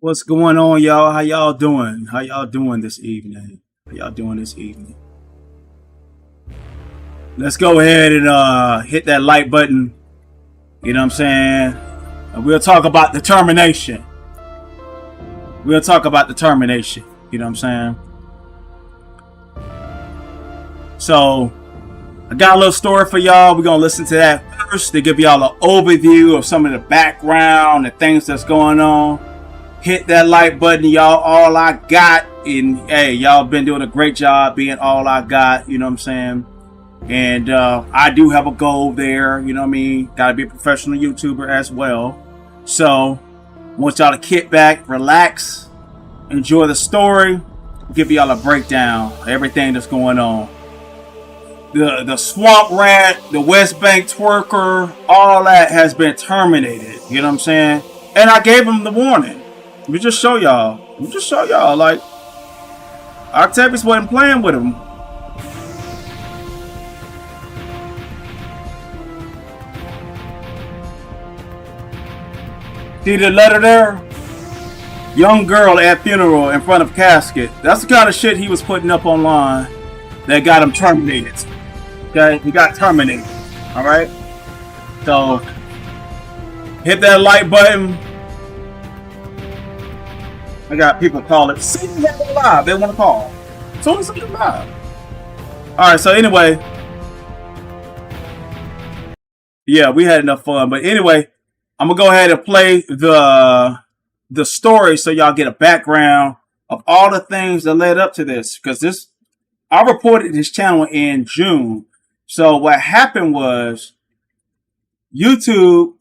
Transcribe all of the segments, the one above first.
What's going on, y'all? How y'all doing? How y'all doing this evening? How y'all doing this evening? Let's go ahead and hit that like button. You know what I'm saying? And we'll talk about determination. We'll talk about determination. You know what I'm saying? So, I got a little story for y'all. We're going to listen to that first to give y'all an overview of some of the background and things that's going on. Hit that like button, y'all. All I got. And hey, y'all been doing a great job being all I got. You know what I'm saying? And I do have a goal there. You know what I mean? Got to be a professional YouTuber as well. So, I want y'all to kick back, relax, enjoy the story, give y'all a breakdown of everything that's going on. The swamp rat, the West Bank twerker, all that has been terminated. You know what I'm saying? And I gave him the warning. Let me just show y'all. Like, Octavius wasn't playing with him. See the letter there? Young girl at funeral in front of casket. That's the kind of shit he was putting up online that got him terminated. Okay? He got terminated. Alright? So, hit that like button. I got people calling. See me live. They want to call. So it's live. Alright, so anyway. Yeah, we had enough fun. But anyway, I'm going to go ahead and play the story so y'all get a background of all the things that led up to this. Because I reported this channel in June. So what happened was YouTube,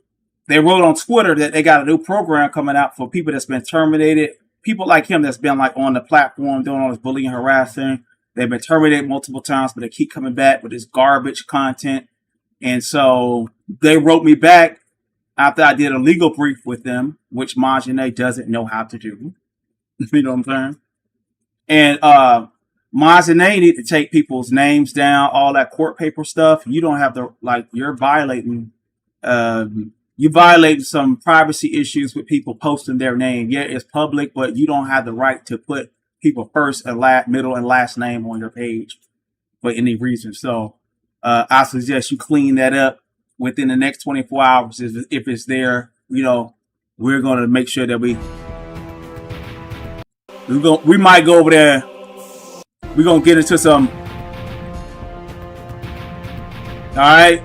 they wrote on Twitter that they got a new program coming out for people that's been terminated. People like him that's been like on the platform doing all this bullying and harassing. They've been terminated multiple times, but they keep coming back with this garbage content. And so they wrote me back after I did a legal brief with them, which Majine doesn't know how to do. You know what I'm saying? And Majine need to take people's names down, all that court paper stuff. You don't have to, like, you're violating you violate some privacy issues with people posting their name. Yeah, it's public, but you don't have the right to put people first and middle and last name on your page for any reason. So I suggest you clean that up within the next 24 hours. If it's there, you know, we're going to make sure that we might go over there. We're going to get into some. All right.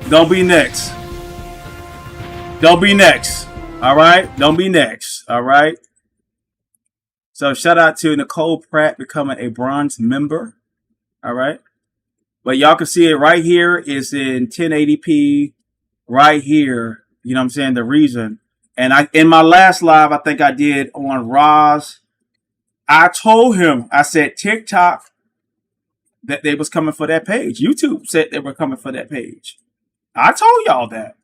Don't be next. Don't be next. All right. Don't be next. All right. So shout out to Nicole Pratt becoming a bronze member. All right. But y'all can see it right here. It's in 1080p right here. You know what I'm saying? The reason. And in my last live, I think I did on Roz, I told him, I said TikTok that they was coming for that page. YouTube said they were coming for that page. I told y'all that.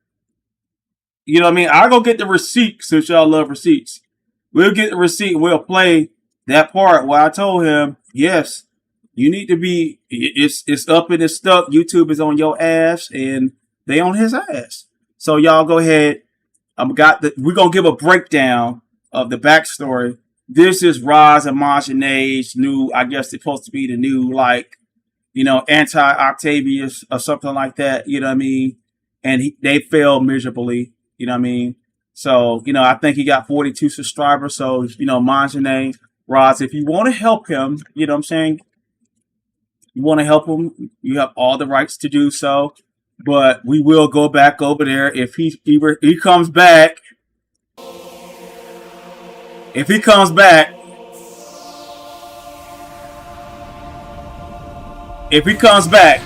You know what I mean? I'll go get the receipt since y'all love receipts. We'll get the receipt and we'll play that part where I told him, yes, you need to be, it's up and it's stuck. YouTube is on your ass and they on his ass. So y'all go ahead. We're going to give a breakdown of the backstory. This is Roz and Majine's new, I guess it's supposed to be the new, like, you know, anti-Octavius or something like that. You know what I mean? And they failed miserably. You know what I mean? So, you know, I think he got 42 subscribers. So, you know, Majine, Roz, if you want to help him, you know what I'm saying? You want to help him, you have all the rights to do so. But we will go back over there if he comes back. If he comes back. If he comes back.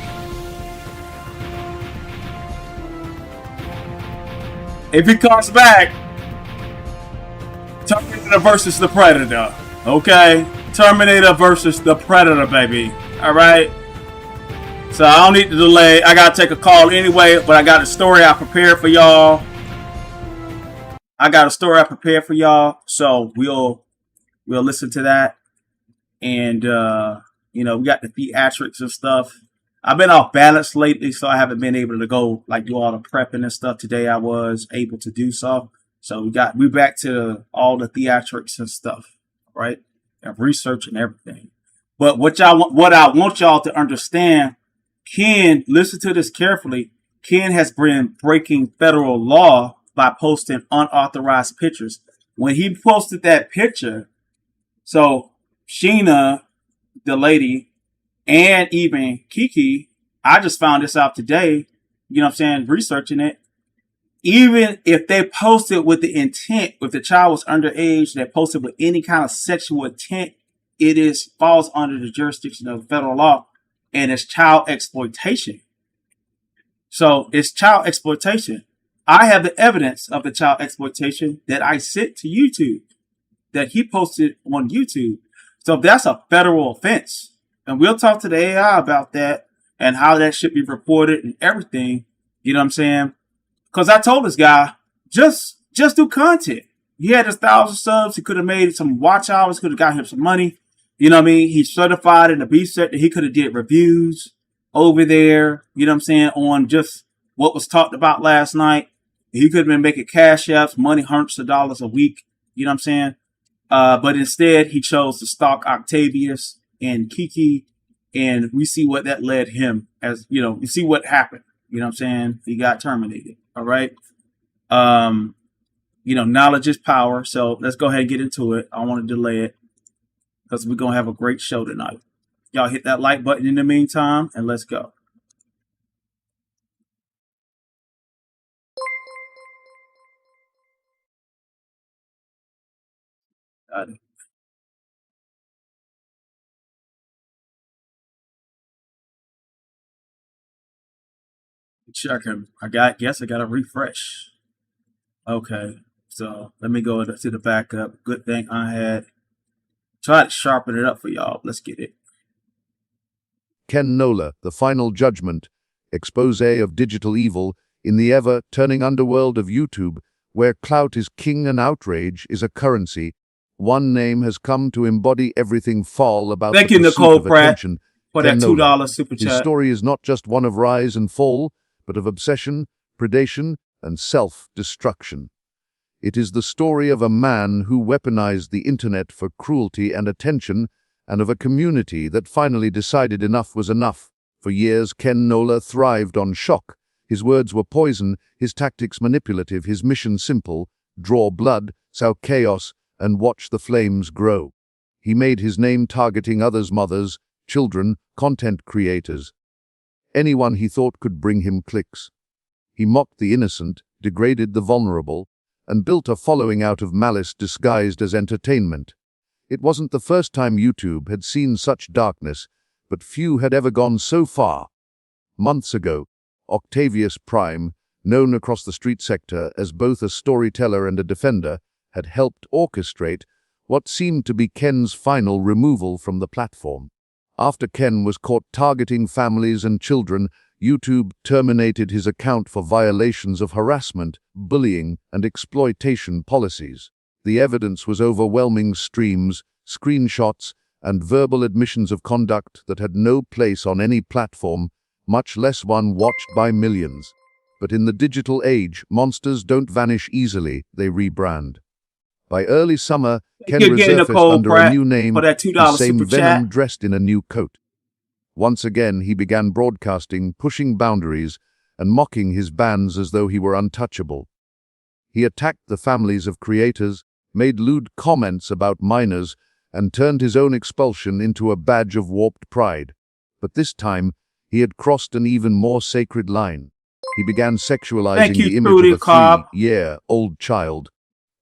If he comes back, Terminator versus the Predator. Okay? Terminator versus the Predator, baby. Alright? So I don't need to delay. I gotta take a call anyway, but I got a story I prepared for y'all. So we'll listen to that. And you know, we got the theatrics and stuff. I've been off balance lately, so I haven't been able to go like do all the prepping and stuff. Today I was able to do so. So we back to all the theatrics and stuff, right? And research and everything. But what I want y'all to understand, Ken, listen to this carefully. Ken has been breaking federal law by posting unauthorized pictures. When he posted that picture, so Sheena, the lady, and even Kiki, I just found this out today, you know what I'm saying, researching it. Even if they posted with the intent, if the child was underage, they posted with any kind of sexual intent, it falls under the jurisdiction of federal law, and it's child exploitation. So it's child exploitation. I have the evidence of the child exploitation that I sent to YouTube, that he posted on YouTube. So that's a federal offense. And we'll talk to the AI about that and how that should be reported and everything. You know what I'm saying? Because I told this guy, just do content. He had his 1,000 subs. He could have made some watch hours. Could have got him some money. You know what I mean? He's certified in the B set. He could have did reviews over there. You know what I'm saying? On just what was talked about last night. He could have been making cash apps, money, hundreds of dollars a week. You know what I'm saying? But instead, he chose to stalk Octavius and Kiki. And we see what that led him as, you know, you see what happened. You know what I'm saying? He got terminated. All right. You know, knowledge is power. So let's go ahead and get into it. I don't want to delay it because we're going to have a great show tonight. Y'all hit that like button in the meantime and let's go. Got it. Checking. Guess I got to refresh. Okay. So let me go to the backup. Good thing I had tried to sharpen it up for y'all. Let's get it. Ken Nola, The Final Judgment, expose of digital evil in the ever-turning underworld of YouTube, where clout is king and outrage is a currency. One name has come to embody everything foul about Thank the you, pursuit Nicole of Pratt, attention. for Ken that Nola. $2 super His chat. story is not just one of rise and fall, but of obsession, predation, and self-destruction. It is the story of a man who weaponized the internet for cruelty and attention, and of a community that finally decided enough was enough. For years, Ken Nola thrived on shock. His words were poison, his tactics manipulative, his mission simple: draw blood, sow chaos, and watch the flames grow. He made his name targeting others' mothers, children, content creators, anyone he thought could bring him clicks. He mocked the innocent, degraded the vulnerable, and built a following out of malice disguised as entertainment. It wasn't the first time YouTube had seen such darkness, but few had ever gone so far. Months ago, Octavius Prime, known across the street sector as both a storyteller and a defender, had helped orchestrate what seemed to be Ken's final removal from the platform. After Ken was caught targeting families and children, YouTube terminated his account for violations of harassment, bullying, and exploitation policies. The evidence was overwhelming: streams, screenshots, and verbal admissions of conduct that had no place on any platform, much less one watched by millions. But in the digital age, monsters don't vanish easily, they rebrand. By early summer, Ken resurfaced under a new name, for that $2 the same super venom chat. dressed in a new coat. Once again, he began broadcasting, pushing boundaries, and mocking his bans as though he were untouchable. He attacked the families of creators, made lewd comments about minors, and turned his own expulsion into a badge of warped pride. But this time, he had crossed an even more sacred line. He began sexualizing the image of a 3-year-old child,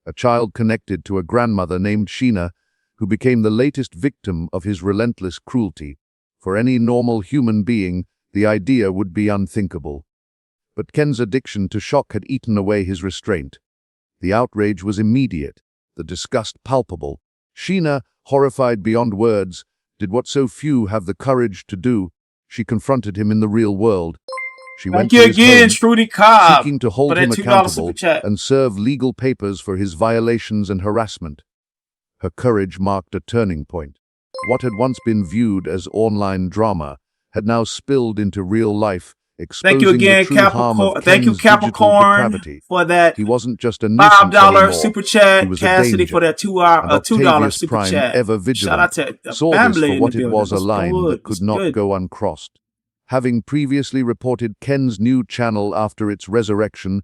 a child connected to a grandmother named Sheena, who became the latest victim of his relentless cruelty. For any normal human being, the idea would be unthinkable. But Ken's addiction to shock had eaten away his restraint. The outrage was immediate, the disgust palpable. Sheena, horrified beyond words, did what so few have the courage to do. She confronted him in the real world. She went to his home, seeking to hold him accountable and serve legal papers for his violations and harassment. Her courage marked a turning point. What had once been viewed as online drama had now spilled into real life, Thank you exposing the again, true harm of Capricorn. Thank you, Ken's digital Capricorn, depravity. for that He wasn't just a $5 nuisance anymore. super He chat. was a Cassidy danger. for that And $2 Octavius super Prime, chat. ever Shout vigilant, out to the saw this family for in what the it building. was, a What's line good? that could What's not good? go uncrossed. Having previously reported Ken's new channel after its resurrection,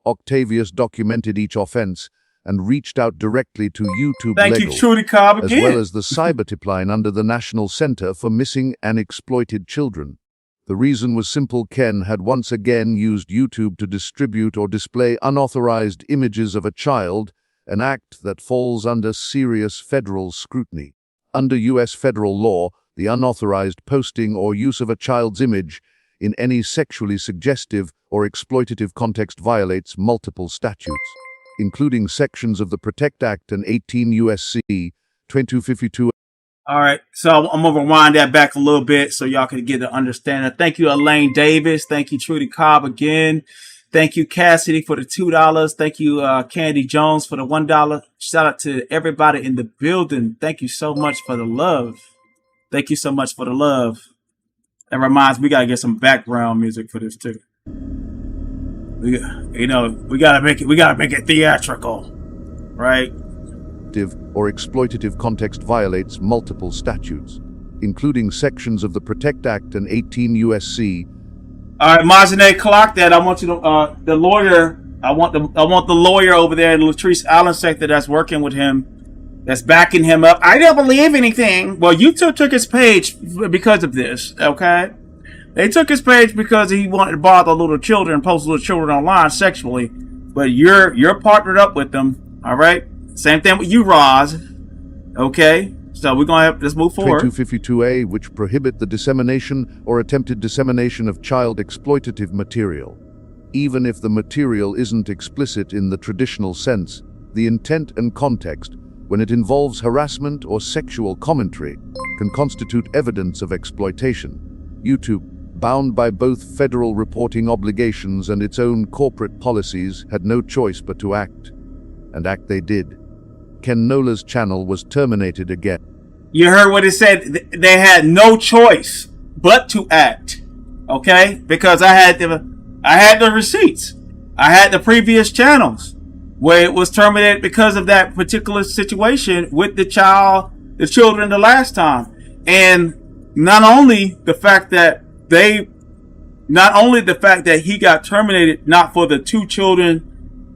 Octavius documented each offense and reached out directly to YouTube Thank you, Legal, Trudy Cobb, as again. well as the cyber line under the National Center for Missing and Exploited Children. The reason was simple: Ken had once again used YouTube to distribute or display unauthorized images of a child, an act that falls under serious federal scrutiny. Under U.S. federal law, the unauthorized posting or use of a child's image in any sexually suggestive or exploitative context violates multiple statutes, including sections of the PROTECT Act and 18 U.S.C. 2252. All right, so I'm gonna rewind that back a little bit so y'all can get an understanding. Thank you, Elaine Davis. Thank you, Trudy Cobb, again. Thank you, Cassidy, for the $2. Thank you, Candy Jones, for the $1. Shout out to everybody in the building. Thank you so much for the love. Thank you so much for the love. That reminds me, we gotta get some background music for this too. We gotta make it theatrical, right? Or exploitative context violates multiple statutes, including sections of the PROTECT Act and 18 U.S.C. All right, Majane, clock that. I want you to the lawyer. I want the lawyer over there in Latrice Allen sector that's working with him, that's backing him up. I don't believe anything. Well, YouTube took his page because of this. Okay, they took his page because he wanted to bother little children, post little children online sexually. But you're partnered up with them. All right. Same thing with you, Roz. Okay, so we're gonna let's move forward. 2252A, which prohibit the dissemination or attempted dissemination of child exploitative material. Even if the material isn't explicit in the traditional sense, the intent and context, when it involves harassment or sexual commentary, can constitute evidence of exploitation. YouTube, bound by both federal reporting obligations and its own corporate policies, had no choice but to act. And act they did. Ken Nola's channel was terminated again. You heard what it said. They had no choice but to act. Okay? Because I had the receipts. I had the previous channels where it was terminated because of that particular situation with the children the last time. And not only the fact that he got terminated, not for the two children,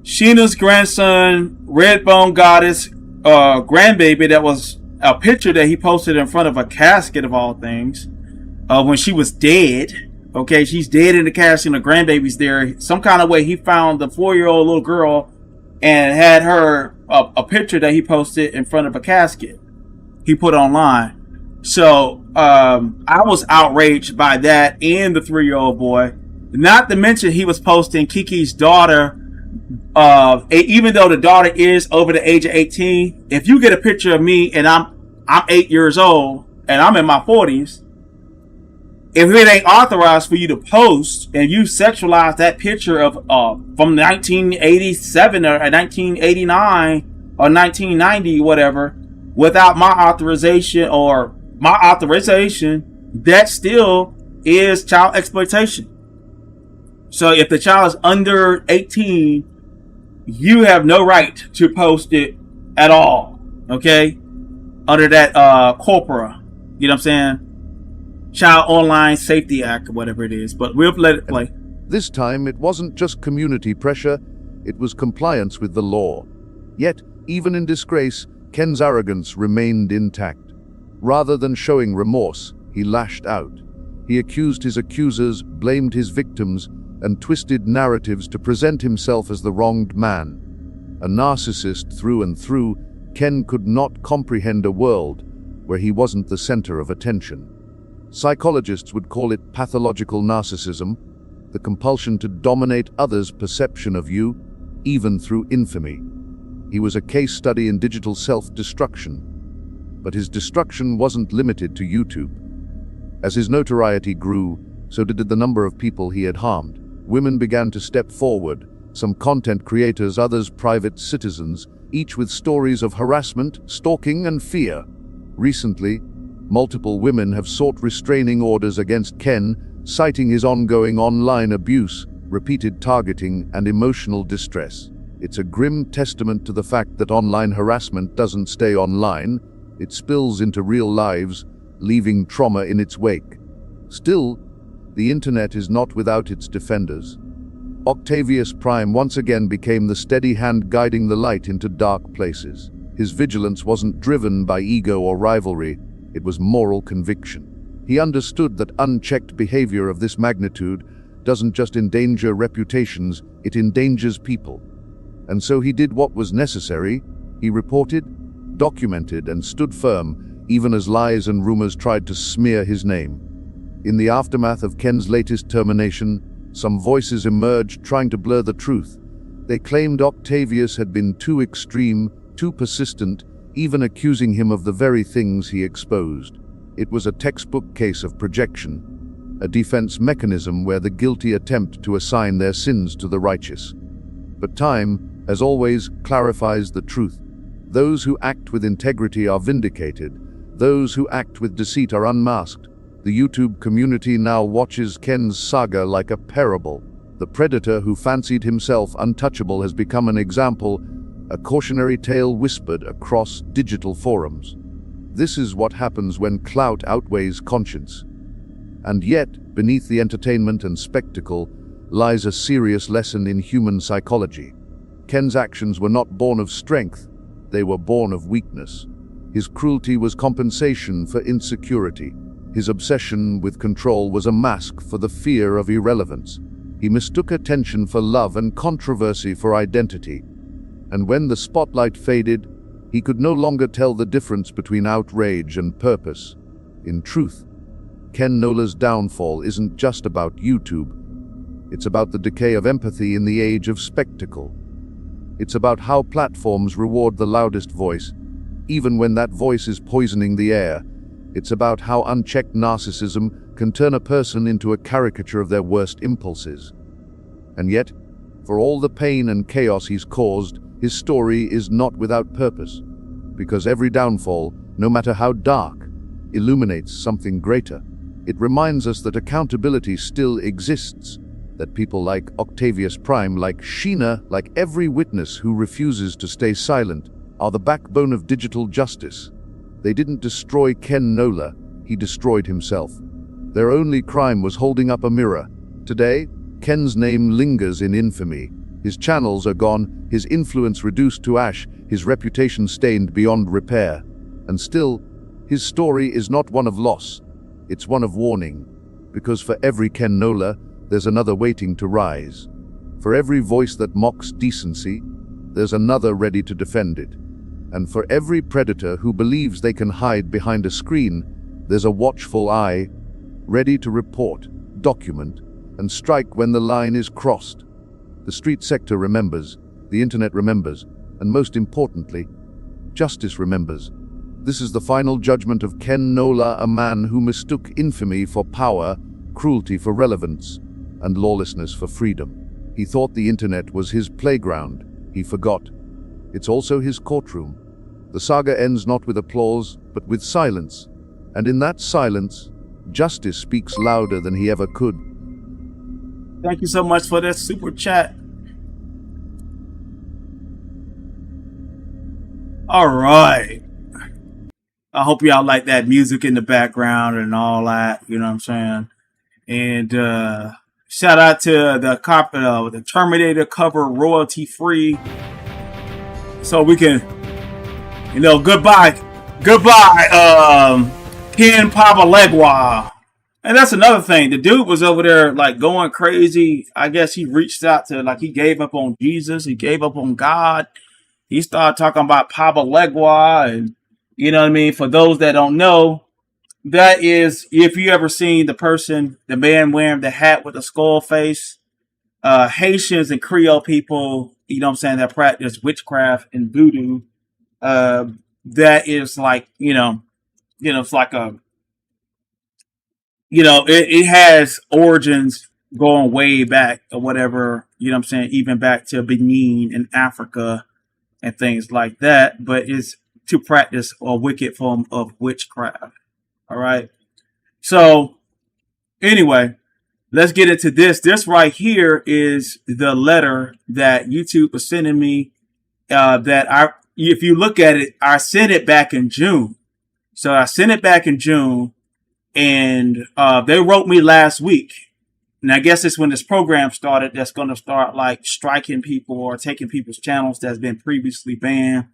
Sheena's grandson, Redbone Goddess, grandbaby, that was a picture that he posted in front of a casket of all things, when she was dead. Okay, she's dead in the casket and the grandbaby's there. Some kind of way he found the 4-year-old little girl and had her a picture that he posted in front of a casket he put online. So I was outraged by that and the 3-year-old boy. Not to mention he was posting Kiki's daughter. Even though the daughter is over the age of 18, if you get a picture of me and I'm 8 years old and I'm in my 40s, if it ain't authorized for you to post and you sexualize that picture of from 1987 or 1989 or 1990, whatever, without my authorization that still is child exploitation. So if the child is under 18, you have no right to post it at all, okay? Under that corpora, you know what I'm saying? Child Online Safety Act, or whatever it is. But we'll let it play. This time, it wasn't just community pressure, it was compliance with the law. Yet, even in disgrace, Ken's arrogance remained intact. Rather than showing remorse, he lashed out. He accused his accusers, blamed his victims, and twisted narratives to present himself as the wronged man. A narcissist through and through, Ken could not comprehend a world where he wasn't the center of attention. Psychologists would call it pathological narcissism, the compulsion to dominate others' perception of you, even through infamy. He was a case study in digital self-destruction, but his destruction wasn't limited to YouTube. As his notoriety grew, so did the number of people he had harmed. Women began to step forward, some content creators, others private citizens, each with stories of harassment, stalking, and fear. Recently, multiple women have sought restraining orders against Ken, citing his ongoing online abuse, repeated targeting, and emotional distress. It's a grim testament to the fact that online harassment doesn't stay online, it spills into real lives, leaving trauma in its wake. Still, the internet is not without its defenders. Octavius Prime once again became the steady hand guiding the light into dark places. His vigilance wasn't driven by ego or rivalry, it was moral conviction. He understood that unchecked behavior of this magnitude doesn't just endanger reputations, it endangers people. And so he did what was necessary. He reported, documented, and stood firm, even as lies and rumors tried to smear his name. In the aftermath of Ken's latest termination, some voices emerged trying to blur the truth. They claimed Octavius had been too extreme, too persistent, even accusing him of the very things he exposed. It was a textbook case of projection, a defense mechanism where the guilty attempt to assign their sins to the righteous. But time, as always, clarifies the truth. Those who act with integrity are vindicated. Those who act with deceit are unmasked. The YouTube community now watches Ken's saga like a parable. The predator who fancied himself untouchable has become an example, a cautionary tale whispered across digital forums. This is what happens when clout outweighs conscience. And yet, beneath the entertainment and spectacle, lies a serious lesson in human psychology. Ken's actions were not born of strength, they were born of weakness. His cruelty was compensation for insecurity. His obsession with control was a mask for the fear of irrelevance. He mistook attention for love and controversy for identity. And when the spotlight faded, he could no longer tell the difference between outrage and purpose. In truth, Ken Nola's downfall isn't just about YouTube. It's about the decay of empathy in the age of spectacle. It's about how platforms reward the loudest voice, even when that voice is poisoning the air. It's about how unchecked narcissism can turn a person into a caricature of their worst impulses. And yet, for all the pain and chaos he's caused, his story is not without purpose. Because every downfall, no matter how dark, illuminates something greater. It reminds us that accountability still exists, that people like Octavius Prime, like Sheena, like every witness who refuses to stay silent, are the backbone of digital justice. They didn't destroy Ken Nola, he destroyed himself. Their only crime was holding up a mirror. Today, Ken's name lingers in infamy. His channels are gone, his influence reduced to ash, his reputation stained beyond repair. And still, his story is not one of loss, it's one of warning. Because for every Ken Nola, there's another waiting to rise. For every voice that mocks decency, there's another ready to defend it. And for every predator who believes they can hide behind a screen, there's a watchful eye, ready to report, document, and strike when the line is crossed. The street sector remembers, the internet remembers, and most importantly, justice remembers. This is the final judgment of Ken Nola, a man who mistook infamy for power, cruelty for relevance, and lawlessness for freedom. He thought the internet was his playground. He forgot. It's also his courtroom. The saga ends not with applause, but with silence. And in that silence, justice speaks louder than he ever could. Thank you so much for that super chat. All right. I hope y'all like that music in the background and all that. You know what I'm saying? And shout out to the Terminator cover, royalty free. So we can, goodbye, Ken Papalegua. And that's another thing. The dude was over there like going crazy. I guess he reached out to, he gave up on Jesus. He gave up on God. He started talking about Papalegua. And you know what I mean? For those that don't know, that is, if you ever seen the man wearing the hat with the skull face, Haitians and Creole people, that practice witchcraft and voodoo, that is like, it's like it has origins going way back or whatever, even back to Benin and Africa and things like that, but it's to practice a wicked form of witchcraft. All right. So anyway, let's get into this. This right here is the letter that YouTube was sending me. If you look at it, I sent it back in June. So I sent it back in June, and they wrote me last week. And I guess it's when this program started that's going to start like striking people or taking people's channels that's been previously banned.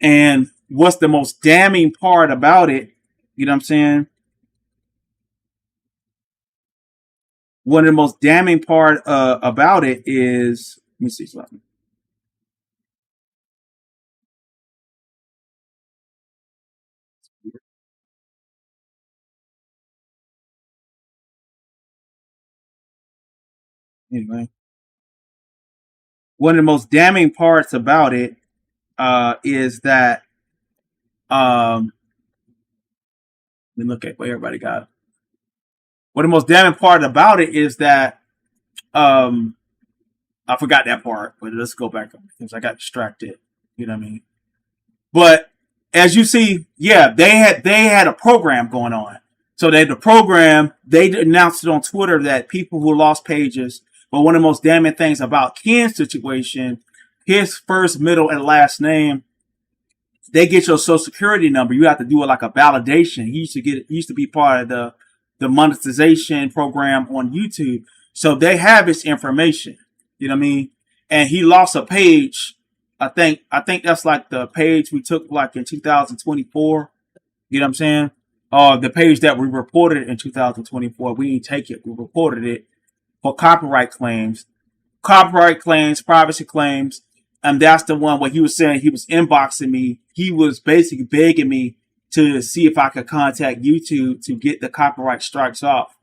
And what's the most damning part about it? You know what I'm saying? One of the most damning part about it is, let me see something. Anyway, one of the most damning parts about it is that let me look at what everybody got. One of the most damning part about it is that I forgot that part, but let's go back because I got distracted. You know what I mean? But as you see, yeah, they had a program going on. So they announced it on Twitter that people who lost pages. But one of the most damning things about Ken's situation, his first, middle, and last name, they get your social security number. You have to do it like a validation. He used to be part of the monetization program on YouTube. So they have his information. You know what I mean? And he lost a page. I think that's like the page we took like in 2024. You know what I'm saying? The page that we reported in 2024. We didn't take it. We reported it for copyright claims, privacy claims. And that's the one where he was saying he was inboxing me. He was basically begging me to see if I could contact YouTube to get the copyright strikes off.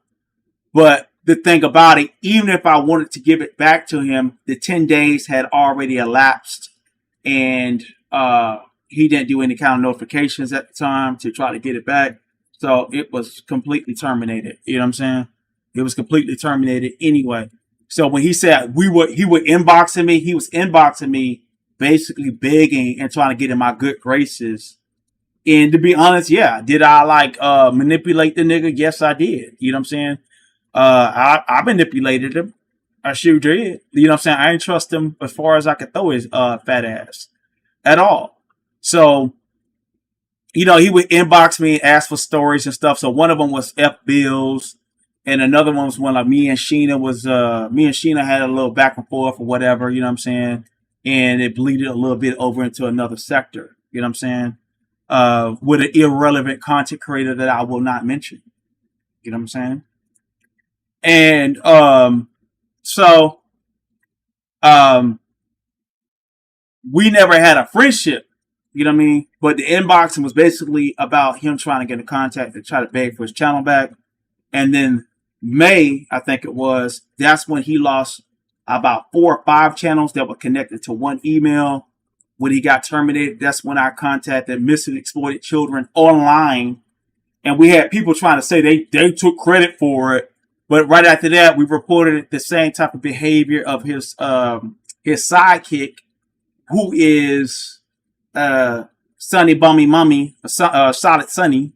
But the thing about it, even if I wanted to give it back to him, the 10 days had already elapsed, and he didn't do any kind of notifications at the time to try to get it back. So it was completely terminated. You know what I'm saying? It was completely terminated anyway. So when he said he was inboxing me, basically begging and trying to get in my good graces. And to be honest, yeah, did I like manipulate the nigga? Yes, I did. You know what I'm saying? I manipulated him. I sure did. You know what I'm saying? I didn't trust him as far as I could throw his fat ass at all. So, you know, he would inbox me and ask for stories and stuff. So one of them was F Bills, and another one was when like me and Sheena had a little back and forth or whatever, you know what I'm saying? And it bleeded a little bit over into another sector, you know what I'm saying? With an irrelevant content creator that I will not mention. You know what I'm saying? And we never had a friendship, you know what I mean? But the inboxing was basically about him trying to get in contact to try to beg for his channel back. And then May, I think it was, that's when he lost about 4 or 5 channels that were connected to one email. When he got terminated, that's when I contacted Missing Exploited Children online. And we had people trying to say they took credit for it. But right after that, we reported the same type of behavior of his sidekick, who is Sunny Bummy Mummy, Solid Sunnnyi.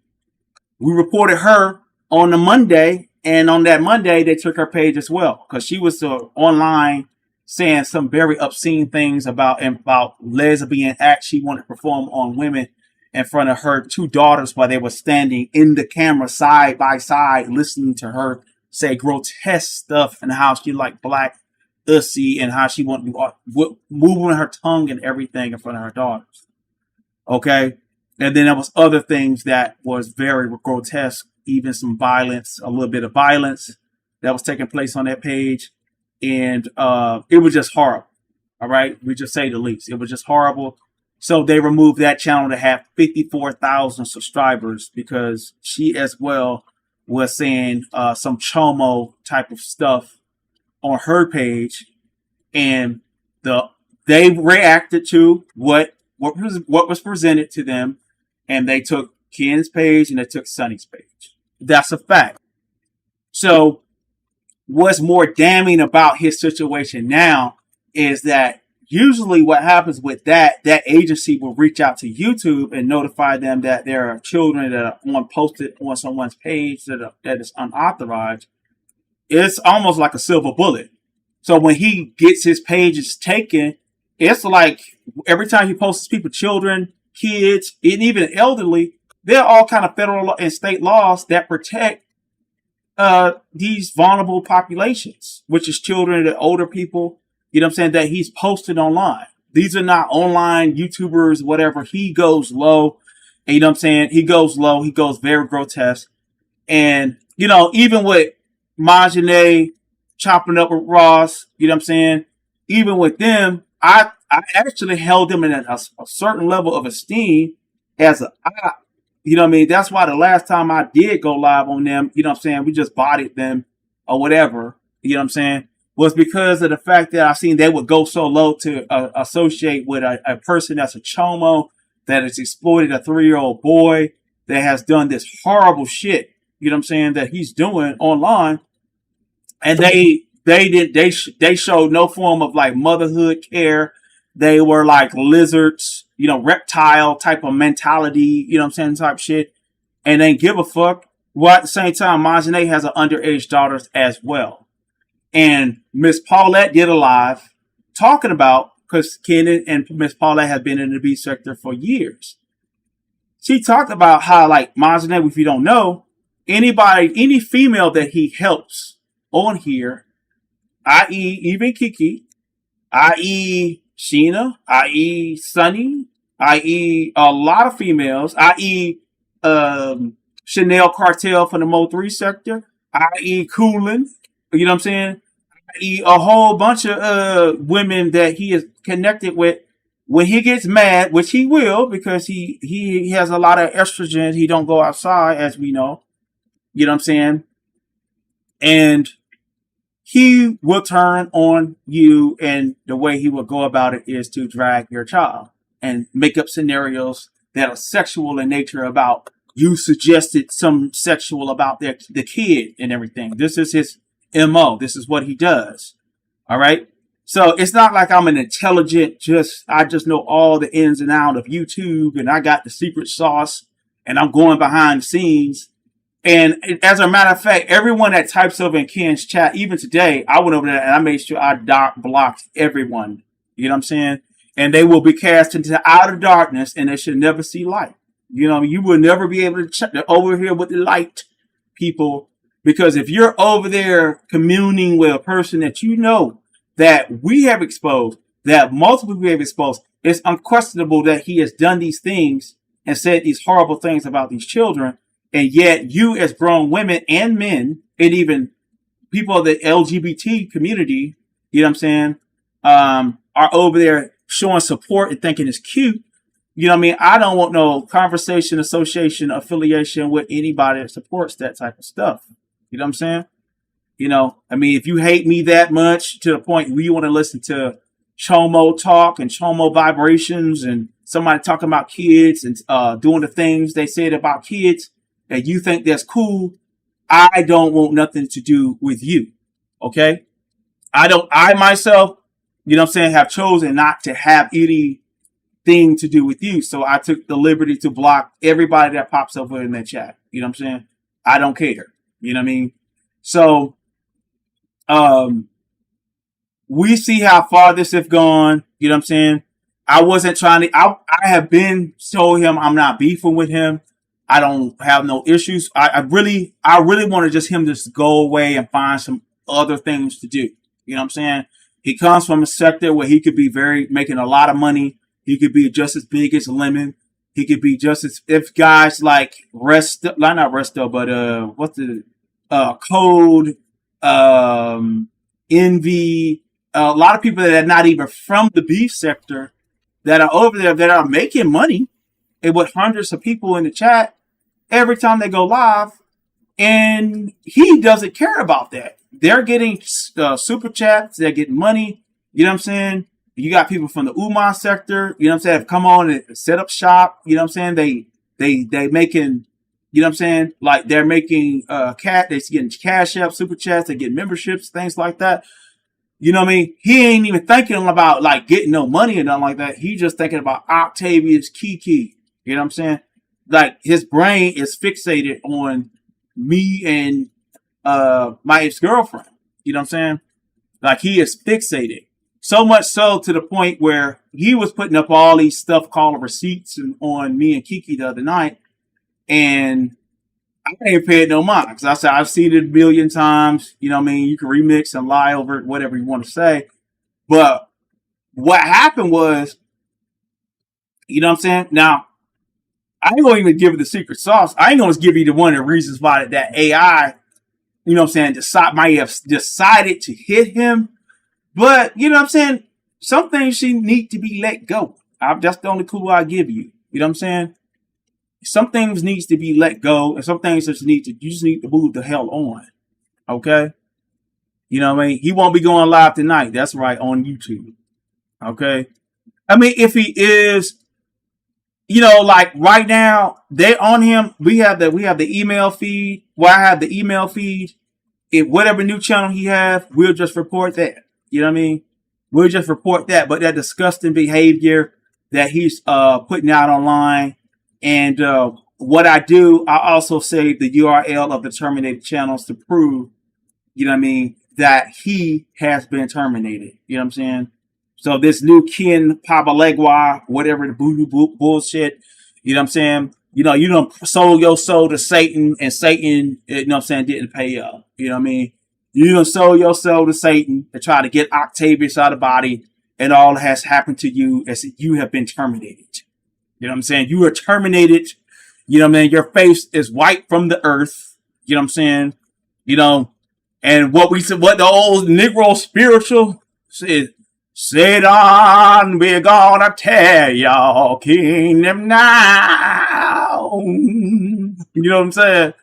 We reported her on the Monday, and on that Monday, they took her page as well because she was online saying some very obscene things about lesbian acts she wanted to perform on women in front of her 2 daughters while they were standing in the camera side by side listening to her say grotesque stuff and how she liked black pussy and how she wanted to moving her tongue and everything in front of her daughters. Okay? And then there was other things that was very grotesque, even some violence, a little bit of violence that was taking place on that page. And it was just horrible. All right? We just say the least. It was just horrible. So they removed that channel to have 54,000 subscribers because she as well was saying some chomo type of stuff on her page. And they reacted to what was presented to them, and they took Ken's page and they took Sunny's page. That's a fact. So what's more damning about his situation now is that usually what happens with that agency will reach out to YouTube and notify them that there are children that are posted on someone's page that is unauthorized. it's almost like a silver bullet. So when he gets his pages taken, it's like every time he posts people, children, kids, and even elderly, there are all kind of federal and state laws that protect these vulnerable populations, which is children and older people, you know what I'm saying, that he's posted online. These are not online YouTubers, whatever. He goes low, and you know what I'm saying? He goes low, he goes very grotesque. And, you know, even with Majane chopping up with Ross, you know what I'm saying? Even with them, I actually held them in a certain level of esteem as a op. You know what I mean? That's why the last time I did go live on them, you know what I'm saying, we just bodied them or whatever, you know what I'm saying, was because of the fact that I've seen they would go so low to associate with a person that's a chomo, that has exploited a 3-year-old boy, that has done this horrible shit, you know what I'm saying, that he's doing online. And they showed no form of like motherhood care. They were like lizards, you know, reptile type of mentality, you know what I'm saying, type shit. And they give a fuck. Well, at the same time, Majane has an underage daughter as well. And Miss Paulette did a live talking about, because Ken and Miss Paulette have been in the B sector for years. She talked about how, like, Majane, if you don't know, any female that he helps on here, i.e. even Kiki, i.e. Sheena, i.e. Sunny, i.e. a lot of females, i.e. Chanel Cartel from the Mo 3 sector, i.e. Coolin, you know what I'm saying? I.e. a whole bunch of women that he is connected with. When he gets mad, which he will, because he has a lot of estrogen, he don't go outside, as we know. You know what I'm saying? And he will turn on you, and the way he will go about it is to drag your child and make up scenarios that are sexual in nature about you suggested some sexual about the kid and everything. This is his MO. This is what he does. All right. So it's not like I'm an intelligent, I just know all the ins and outs of YouTube, and I got the secret sauce, and I'm going behind the scenes. And as a matter of fact, everyone that types over in Ken's chat, even today, I went over there and I made sure I blocked everyone. You know what I'm saying? And they will be cast into outer darkness, and they should never see light. You know, you will never be able to check over here with the light, people, because if you're over there communing with a person that you know that we have exposed, that multiple people have exposed, it's unquestionable that he has done these things and said these horrible things about these children. And yet you, as grown women and men, and even people of the LGBT community, you know what I'm saying, are over there showing support and thinking it's cute. You know what I mean? I don't want no conversation, association, affiliation with anybody that supports that type of stuff. You know what I'm saying? You know, I mean, if you hate me that much to the point where you want to listen to chomo talk and chomo vibrations and somebody talking about kids and doing the things they said about kids, and you think that's cool, I don't want nothing to do with you. Okay? I myself, you know what I'm saying, have chosen not to have anything to do with you. So I took the liberty to block everybody that pops over in that chat. You know what I'm saying? I don't care. You know what I mean? So, we see how far this has gone. You know what I'm saying? I wasn't trying to, I have been told him I'm not beefing with him. I don't have no issues. I really wanted just him to just go away and find some other things to do. You know what I'm saying? He comes from a sector where he could be making a lot of money. He could be just as big as Lemon. He could be just as, if guys like not Resto, but what's the Code, Envy, a lot of people that are not even from the beef sector that are over there that are making money, and with hundreds of people in the chat every time they go live, and he doesn't care about that. They're getting super chats, they're getting money, you know what I'm saying? You got people from the Umar sector, you know what I'm saying, come on and set up shop, you know what I'm saying? They making, you know what I'm saying, like they're making they're getting cash app, super chats, they get memberships, things like that. You know what I mean? He ain't even thinking about like getting no money or nothing like that. He just thinking about Octavius Kiki. You know what I'm saying? Like his brain is fixated on me and my ex-girlfriend. You know what I'm saying? Like, he is fixated. So much so to the point where he was putting up all these stuff called receipts on me and Kiki the other night. And I ain't paid no mind. Because I said, I've seen it a million times. You know what I mean? You can remix and lie over it, whatever you want to say. But what happened was, you know what I'm saying? Now, I ain't going to even give you the secret sauce. I ain't going to give you the one of the reasons why that AI, you know what I'm saying, might have decided to hit him. But, you know what I'm saying? Some things she need to be let go. That's the only clue I'll give you. You know what I'm saying? Some things needs to be let go, and some things you just need to move the hell on. Okay? You know what I mean? He won't be going live tonight. That's right, on YouTube. Okay? I mean, if he is, you know, like right now, they on him. We have the email feed. Well, I have the email feed. If whatever new channel he have, we'll just report that. You know what I mean? We'll just report that. But that disgusting behavior that he's putting out online. And what I do, I also save the URL of the terminated channels to prove, you know what I mean, that he has been terminated. You know what I'm saying? So this new Ken Pabalegua, whatever the bullshit, you know what I'm saying? You know, you don't sold your soul to Satan, and Satan, you know what I'm saying, didn't pay up. You know what I mean? You done sold your soul to Satan to try to get Octavius out of the body, and all that has happened to you is you have been terminated. You know what I'm saying? You are terminated. You know what I mean? Your face is wiped from the earth. You know what I'm saying? You know, and what the old Negro spiritual said, Satan, we're gonna tear your kingdom now. You know what I'm saying?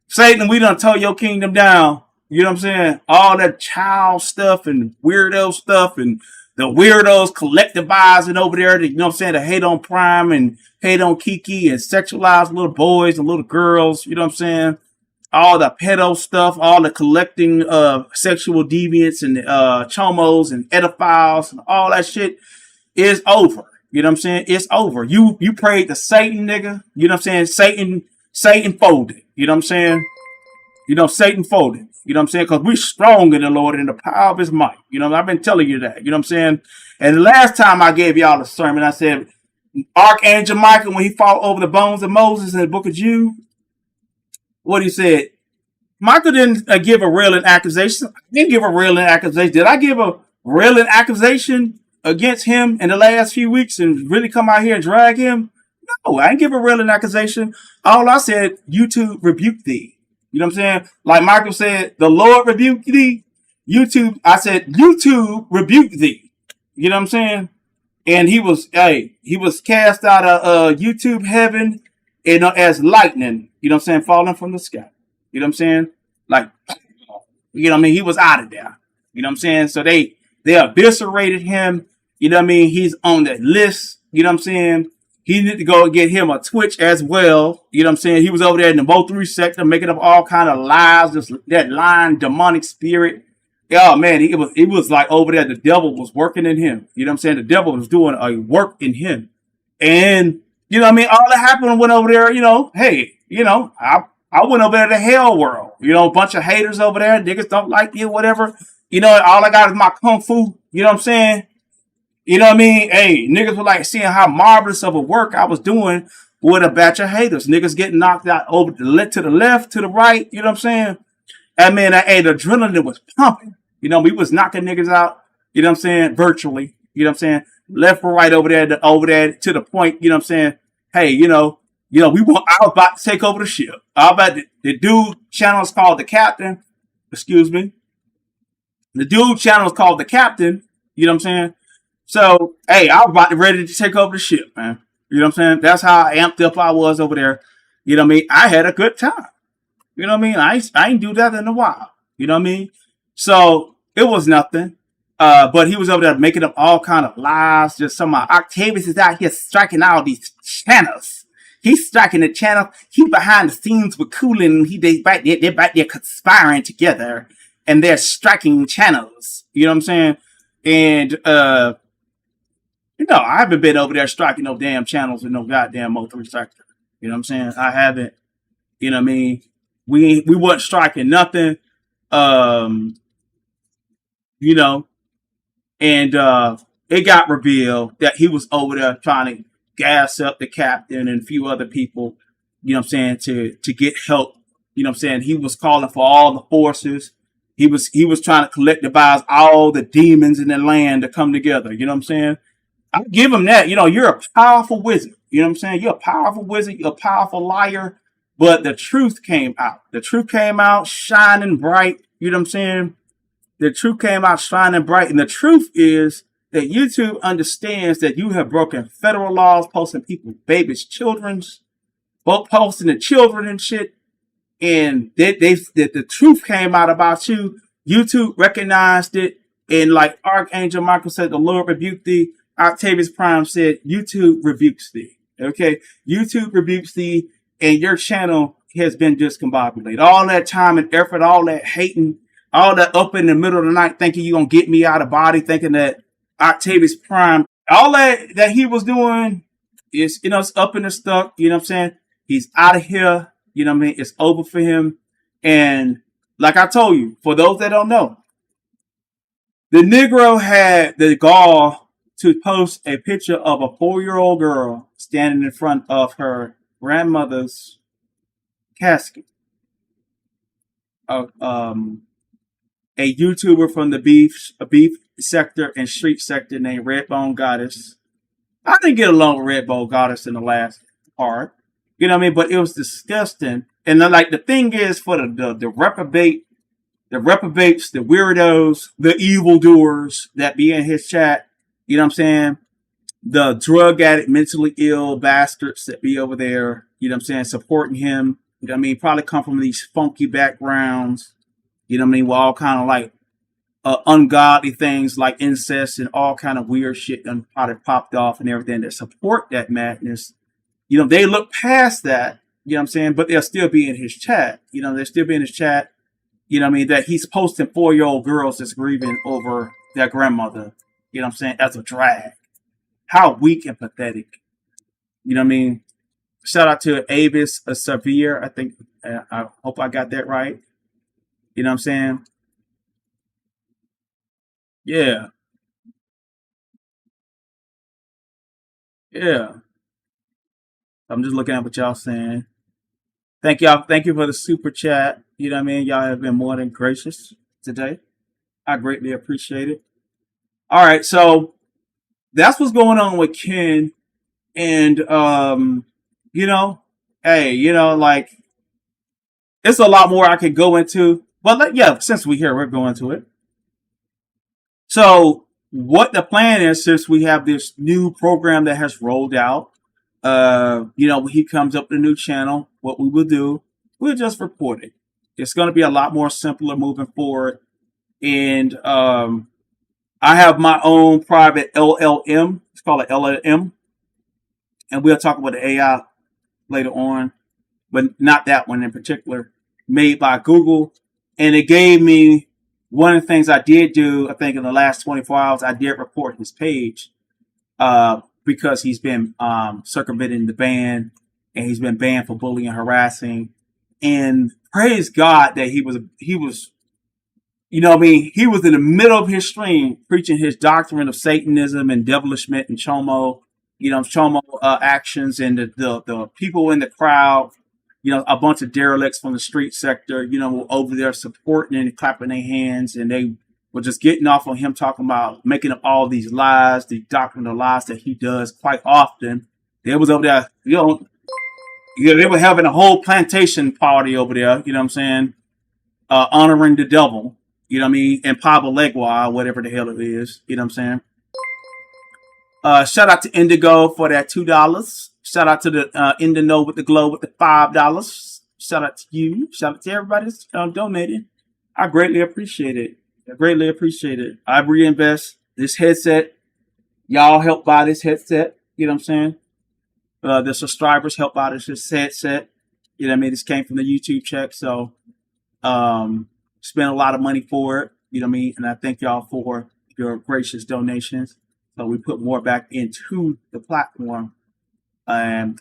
Satan, we done tore your kingdom down. You know what I'm saying? All that child stuff and weirdo stuff and the weirdos collectivizing over there, you know what I'm saying? To hate on Prime and hate on Kiki and sexualize little boys and little girls. You know what I'm saying? All the pedo stuff, all the collecting sexual deviants and chomos and edophiles and all that shit is over. You know what I'm saying? It's over. You prayed to Satan, nigga. You know what I'm saying? Satan folded. You know what I'm saying? You know, Satan folded. You know what I'm saying? Because we're strong in the Lord and the power of his might. You know, I've been telling you that. You know what I'm saying? And the last time I gave y'all a sermon, I said, Archangel Michael, when he fought over the bones of Moses in the book of Jude, what he said, Michael didn't give a railing accusation. I didn't give a railing accusation. Did I give a railing accusation against him in the last few weeks and really come out here and drag him? No, I didn't give a railing accusation. All I said, YouTube rebuked thee. You know what I'm saying? Like Michael said, the Lord rebuked thee. I said, YouTube rebuked thee. You know what I'm saying? And he was cast out of YouTube heaven as lightning. You know what I'm saying? Falling from the sky. You know what I'm saying? Like, you know what I mean? He was out of there. You know what I'm saying? So they eviscerated him. You know what I mean? He's on the list. You know what I'm saying? He need to go and get him a Twitch as well. You know what I'm saying? He was over there in the Mo3 sector making up all kind of lies, just that lying demonic spirit. Oh man, it was like over there the devil was working in him. You know what I'm saying? The devil was doing a work in him. And you know what I mean? All that happened went over there, you know, hey, you know, I went over there to hell world. You know, a bunch of haters over there, niggas don't like you, whatever. You know, all I got is my kung fu. You know what I'm saying? You know what I mean? Hey, niggas were like seeing how marvelous of a work I was doing with a batch of haters. Niggas getting knocked out over to the left, to the right. You know what I'm saying? And man, the adrenaline was pumping. You know, we was knocking niggas out. You know what I'm saying? Virtually. You know what I'm saying? Left or right over there to the point. You know what I'm saying? Hey, I was about to take over the ship. The dude channel is called The Captain. Excuse me. The dude channel is called The Captain. You know what I'm saying? So, hey, I was ready to take over the ship, man. You know what I'm saying? That's how amped up I was over there. You know what I mean? I had a good time. You know what I mean? I ain't do that in a while. You know what I mean? So, it was nothing. But he was over there making up all kind of lies. Just some Octavius is out here striking out these channels. He's striking the channel. He behind the scenes with Coolin. They're back there conspiring together. And they're striking channels. You know what I'm saying? And, I haven't been over there striking no damn channels with no goddamn Mo3 sector. You know what I'm saying? I haven't. You know what I mean? We wasn't striking nothing. Um, you know, and it got revealed that he was over there trying to gas up the captain and a few other people, you know what I'm saying, to get help. You know what I'm saying? He was calling for all the forces. He was trying to collectivize all the demons in the land to come together. You know what I'm saying? I give him that. You know, you're a powerful wizard. You know what I'm saying? You're a powerful wizard. You're a powerful liar. But the truth came out. The truth came out shining bright. You know what I'm saying? The truth came out shining bright. And the truth is that YouTube understands that you have broken federal laws, posting people's babies, children's, both posting the children and shit. And the truth came out about you. YouTube recognized it. And like Archangel Michael said, the Lord rebuked thee. Octavius Prime said, YouTube rebukes thee. Okay? YouTube rebukes thee, and your channel has been discombobulated. All that time and effort, all that hating, all that up in the middle of the night thinking you're going to get me out of body, thinking that Octavius Prime, all that he was doing is, it's up in the stuck. You know what I'm saying? He's out of here. You know what I mean? It's over for him. And like I told you, for those that don't know, the Negro had the gall to post a picture of a 4-year-old girl standing in front of her grandmother's casket. A YouTuber from the beef sector and street sector named Redbone Goddess. I didn't get along with Redbone Goddess in the last part. You know what I mean? But it was disgusting. And like the thing is, for the reprobates, the weirdos, the evildoers that be in his chat, you know what I'm saying? The drug addict, mentally ill bastards that be over there, you know what I'm saying, supporting him. You know what I mean? Probably come from these funky backgrounds. You know what I mean? With all kind of like ungodly things like incest and all kind of weird shit and probably popped off and everything that support that madness. You know, they look past that, you know what I'm saying? But they'll still be in his chat. You know, they'll still be in his chat. You know what I mean? That he's posting 4-year-old girls that's grieving over their grandmother. You know what I'm saying? As a drag. How weak and pathetic. You know what I mean? Shout out to Avis Severe. I think, I hope I got that right. You know what I'm saying? Yeah. Yeah. I'm just looking at what y'all saying. Thank y'all. Thank you for the super chat. You know what I mean? Y'all have been more than gracious today. I greatly appreciate it. All right. So that's what's going on with Ken. And, you know, hey, you know, like, it's a lot more I could go into. But yeah, since we're here, we're going to it. So what the plan is, since we have this new program that has rolled out, you know, when he comes up with a new channel, what we will do, we'll just report it. It's going to be a lot more simpler moving forward. And I have my own private LLM. It's called an LLM. And we'll talk about the AI later on, but not that one in particular, made by Google. And it gave me one of the things I did do, I think in the last 24 hours, I did report his page because he's been circumventing the ban and he's been banned for bullying and harassing. And praise God that he was, you know what I mean? He was in the middle of his stream preaching his doctrine of Satanism and devilishment and chomo, you know, chomo actions, and the people in the crowd, you know, a bunch of derelicts from the street sector, you know, were over there supporting and clapping their hands, and they were just getting off on him talking about making up all these lies, the doctrinal lies that he does quite often. They was over there, you know, they were having a whole plantation party over there, you know what I'm saying, honoring the devil, you know what I mean, and Pablo Legua, whatever the hell it is, you know what I'm saying. Shout out to Indigo for that $2. Shout out to the Indigo with the glow with the $5. Shout out to you. Shout out to everybody that's donated. I greatly appreciate it. I greatly appreciate it. I reinvest this headset. Y'all help buy this headset. You know what I'm saying? The subscribers help buy this headset. You know what I mean? This came from the YouTube check. So spent a lot of money for it. You know what I mean? And I thank y'all for your gracious donations. So we put more back into the platform. And,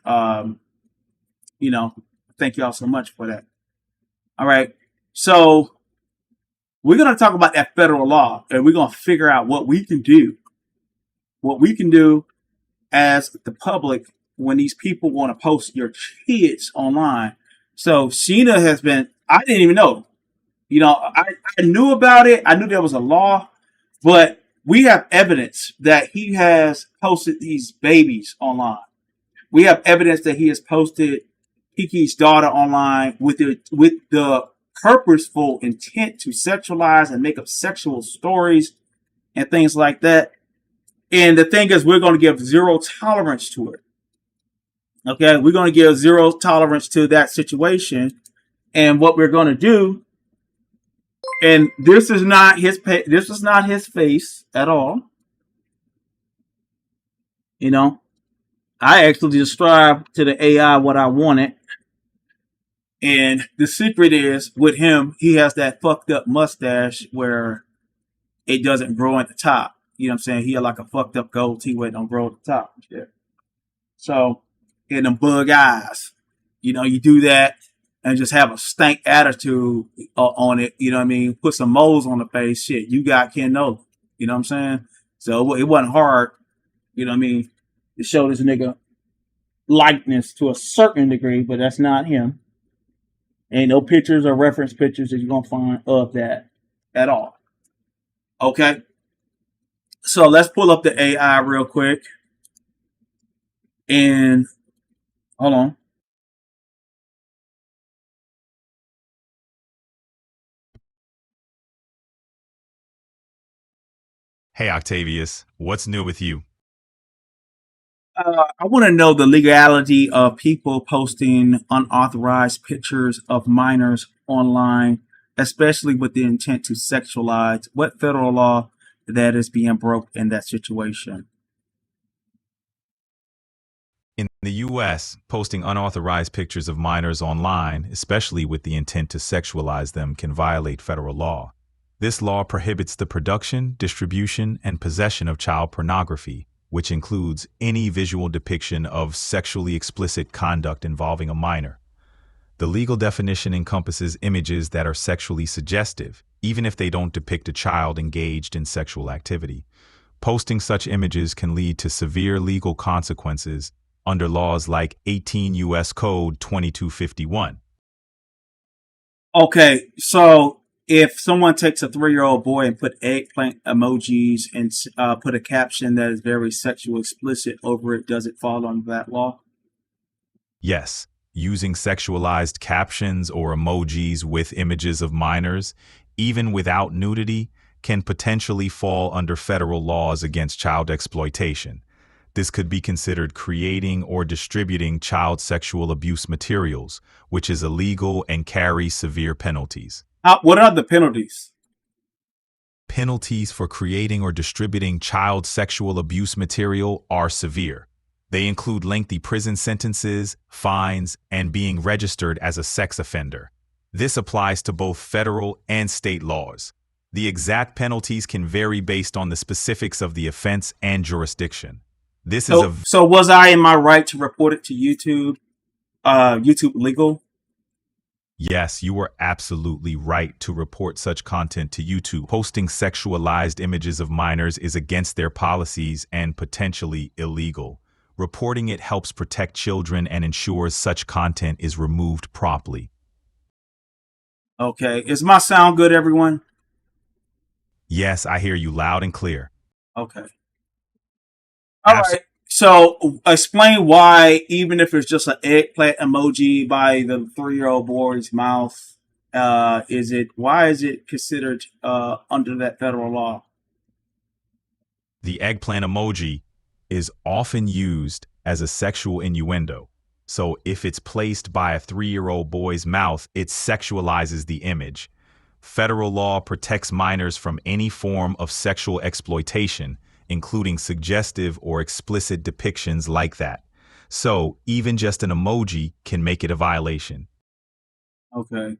you know, thank y'all so much for that. All right. So we're going to talk about that federal law, and we're going to figure out what we can do. What we can do as the public when these people want to post your kids online. So Sheena has been, I didn't even know. I knew about it. I knew there was a law, but we have evidence that he has posted these babies online. We have evidence that he has posted Kiki's daughter online with the purposeful intent to sexualize and make up sexual stories and things like that. And the thing is, we're going to give zero tolerance to it. Okay, we're going to give zero tolerance to that situation. And what we're going to do, and this is not his face at all. I actually described to the AI what I wanted. And the secret is with him, he has that fucked up mustache where it doesn't grow at the top. You know what I'm saying? He had like a fucked up goatee where it don't grow at the top. Yeah. So, and them bug eyes. You do that and just have a stank attitude on it. You know what I mean? Put some moles on the face. Shit, you got Ken Nola. You know what I'm saying? So it wasn't hard. You know what I mean? To show this nigga likeness to a certain degree, but that's not him. Ain't no pictures or reference pictures that you're going to find of that at all. Okay? So let's pull up the AI real quick. And hold on. Hey, Octavius, what's new with you? I want to know the legality of people posting unauthorized pictures of minors online, especially with the intent to sexualize. What federal law that is being broke in that situation? In the U.S., posting unauthorized pictures of minors online, especially with the intent to sexualize them, can violate federal law. This law prohibits the production, distribution, and possession of child pornography, which includes any visual depiction of sexually explicit conduct involving a minor. The legal definition encompasses images that are sexually suggestive, even if they don't depict a child engaged in sexual activity. Posting such images can lead to severe legal consequences under laws like 18 U.S. Code 2251. Okay, so if someone takes a 3-year-old boy and put eggplant emojis and put a caption that is very sexual explicit over it, does it fall under that law? Yes, using sexualized captions or emojis with images of minors, even without nudity, can potentially fall under federal laws against child exploitation. This could be considered creating or distributing child sexual abuse materials, which is illegal and carries severe penalties. What are the penalties? Penalties for creating or distributing child sexual abuse material are severe. They include lengthy prison sentences, fines, and being registered as a sex offender. This applies to both federal and state laws. The exact penalties can vary based on the specifics of the offense and jurisdiction. So was I in my right to report it to YouTube? YouTube legal? Yes, you were absolutely right to report such content to YouTube. Posting sexualized images of minors is against their policies and potentially illegal. Reporting it helps protect children and ensures such content is removed promptly. Okay. Is my sound good, everyone? Yes, I hear you loud and clear. Okay. All right. So explain why, even if it's just an eggplant emoji by the 3-year-old boy's mouth, why is it considered under that federal law? The eggplant emoji is often used as a sexual innuendo. So if it's placed by a 3-year-old boy's mouth, it sexualizes the image. Federal law protects minors from any form of sexual exploitation, including suggestive or explicit depictions like that. So even just an emoji can make it a violation. Okay.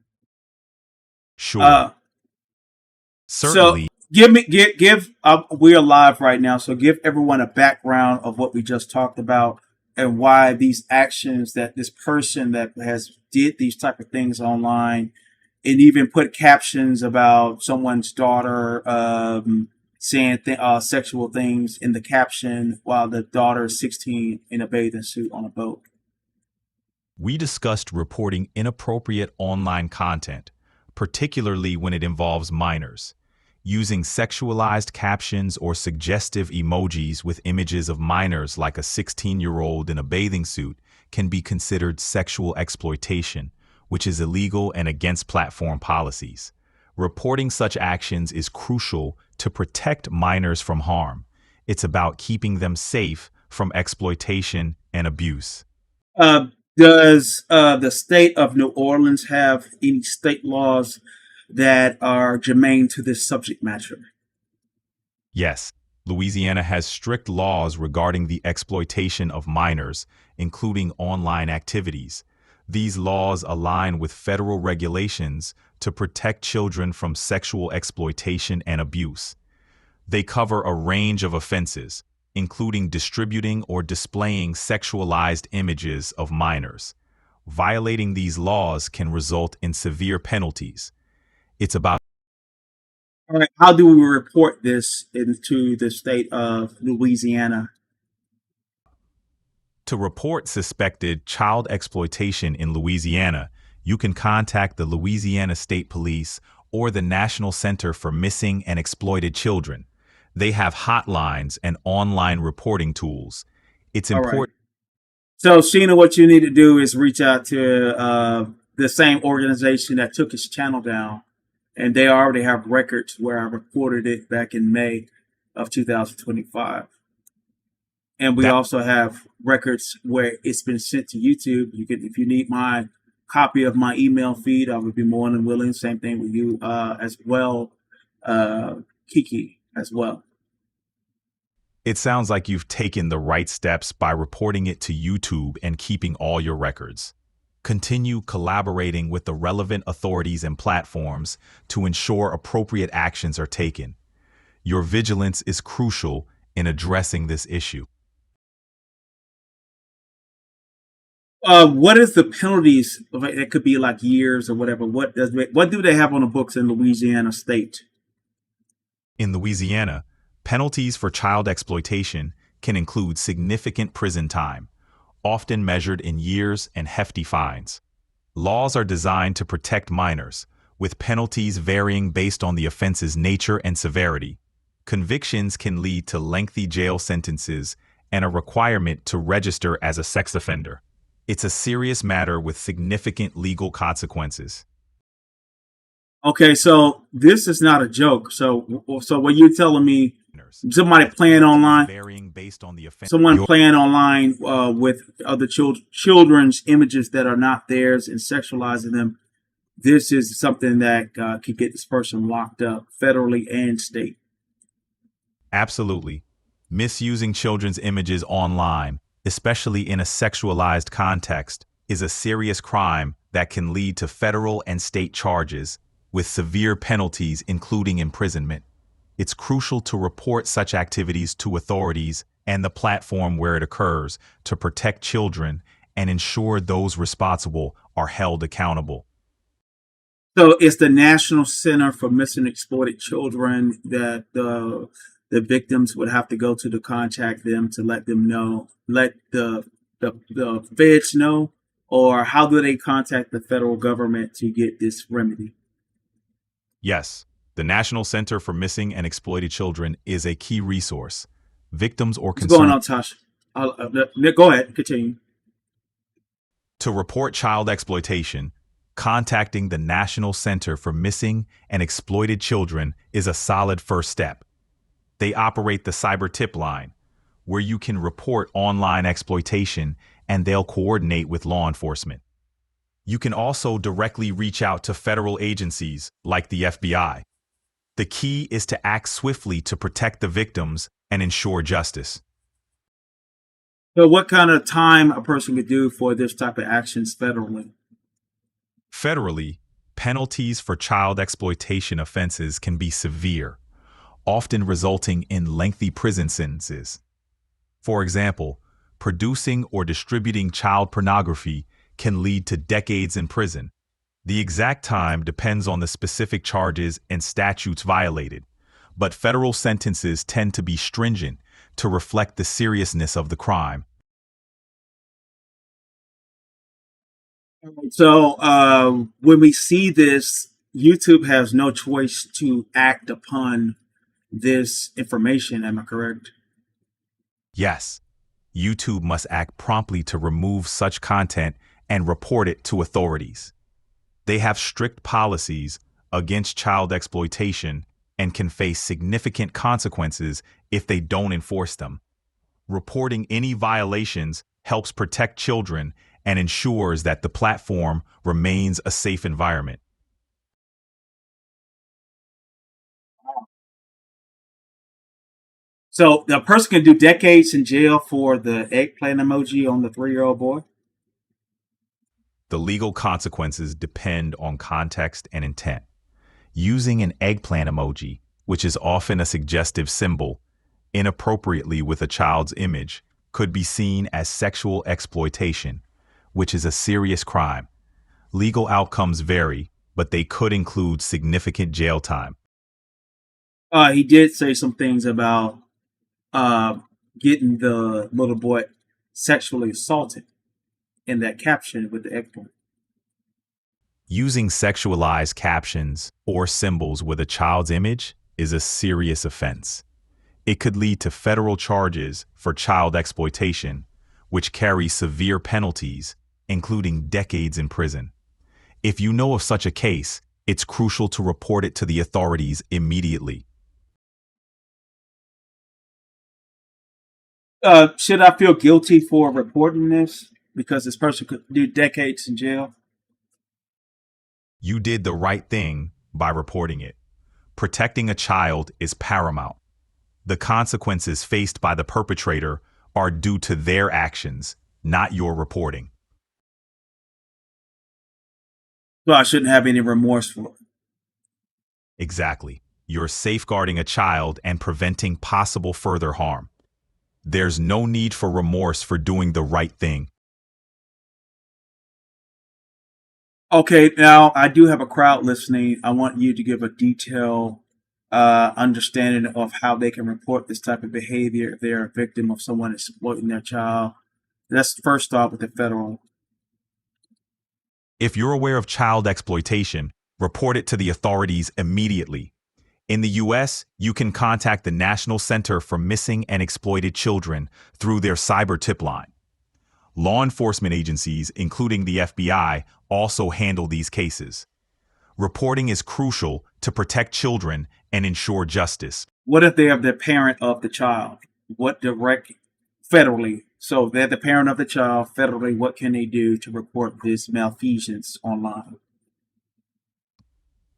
Sure. Certainly. So we're live right now, so give everyone a background of what we just talked about and why these actions that this person that has did these type of things online and even put captions about someone's daughter saying sexual things in the caption while the daughter is 16 in a bathing suit on a boat. We discussed reporting inappropriate online content, particularly when it involves minors. Using sexualized captions or suggestive emojis with images of minors like a 16-year-old in a bathing suit can be considered sexual exploitation, which is illegal and against platform policies. Reporting such actions is crucial to protect minors from harm. It's about keeping them safe from exploitation and abuse. Does the state of New Orleans have any state laws that are germane to this subject matter? Yes, Louisiana has strict laws regarding the exploitation of minors, including online activities. These laws align with federal regulations to protect children from sexual exploitation and abuse. They cover a range of offenses, including distributing or displaying sexualized images of minors. Violating these laws can result in severe penalties. It's about All right, how do we report this into the state of Louisiana? To report suspected child exploitation in Louisiana, you can contact the Louisiana State Police or the National Center for Missing and Exploited Children. They have hotlines and online reporting tools. It's All right. important. So, Sheena, what you need to do is reach out to the same organization that took his channel down, and they already have records where I reported it back in May of 2025. And we also have records where it's been sent to YouTube. You can, if you need my copy of my email feed, I would be more than willing. Same thing with you as well, Kiki as well. It sounds like you've taken the right steps by reporting it to YouTube and keeping all your records. Continue collaborating with the relevant authorities and platforms to ensure appropriate actions are taken. Your vigilance is crucial in addressing this issue. What is the penalties? It could be like years or whatever. What do they have on the books in Louisiana State? In Louisiana, penalties for child exploitation can include significant prison time, often measured in years and hefty fines. Laws are designed to protect minors, with penalties varying based on the offense's nature and severity. Convictions can lead to lengthy jail sentences and a requirement to register as a sex offender. It's a serious matter with significant legal consequences. Okay, so this is not a joke. So what you're telling me, somebody playing online, playing online with other children's images that are not theirs and sexualizing them, this is something that could get this person locked up federally and state. Absolutely. Misusing children's images online, especially in a sexualized context, is a serious crime that can lead to federal and state charges with severe penalties, including imprisonment. It's crucial to report such activities to authorities and the platform where it occurs to protect children and ensure those responsible are held accountable. So it's the National Center for Missing and Exploited Children that the victims would have to go to contact them to let them know, let the feds know, or how do they contact the federal government to get this remedy? Yes, the National Center for Missing and Exploited Children is a key resource. Victims or What's going on, Tasha? Go ahead, continue. To report child exploitation, contacting the National Center for Missing and Exploited Children is a solid first step. They operate the cyber tip line, where you can report online exploitation and they'll coordinate with law enforcement. You can also directly reach out to federal agencies like the FBI. The key is to act swiftly to protect the victims and ensure justice. So what kind of time a person could do for this type of actions federally? Federally, penalties for child exploitation offenses can be severe, often resulting in lengthy prison sentences. For example, producing or distributing child pornography can lead to decades in prison. The exact time depends on the specific charges and statutes violated, but federal sentences tend to be stringent to reflect the seriousness of the crime. So when we see this, YouTube has no choice to act upon this information. Am I correct? Yes, YouTube must act promptly to remove such content and report it to authorities. They have strict policies against child exploitation and can face significant consequences if they don't enforce them. Reporting any violations helps protect children and ensures that the platform remains a safe environment. So the person can do decades in jail for the eggplant emoji on the 3-year-old boy. The legal consequences depend on context and intent. Using an eggplant emoji, which is often a suggestive symbol, inappropriately with a child's image, could be seen as sexual exploitation, which is a serious crime. Legal outcomes vary, but they could include significant jail time. He did say some things about getting the little boy sexually assaulted in that caption with the eggplant. Using sexualized captions or symbols with a child's image is a serious offense. It could lead to federal charges for child exploitation, which carry severe penalties, including decades in prison. If you know of such a case, it's crucial to report it to the authorities immediately. Should I feel guilty for reporting this because this person could do decades in jail? You did the right thing by reporting it. Protecting a child is paramount. The consequences faced by the perpetrator are due to their actions, not your reporting. So I shouldn't have any remorse for it. Exactly. You're safeguarding a child and preventing possible further harm. There's no need for remorse for doing the right thing. Okay, now I do have a crowd listening. I want you to give a detailed understanding of how they can report this type of behavior if they're a victim of someone exploiting their child. Let's first start with the federal. If you're aware of child exploitation, report it to the authorities immediately. In the U.S., you can contact the National Center for Missing and Exploited Children through their cyber tip line. Law enforcement agencies, including the FBI, also handle these cases. Reporting is crucial to protect children and ensure justice. What if they are the parent of the child? What direct federally? So they're the parent of the child federally. What can they do to report this malfeasance online?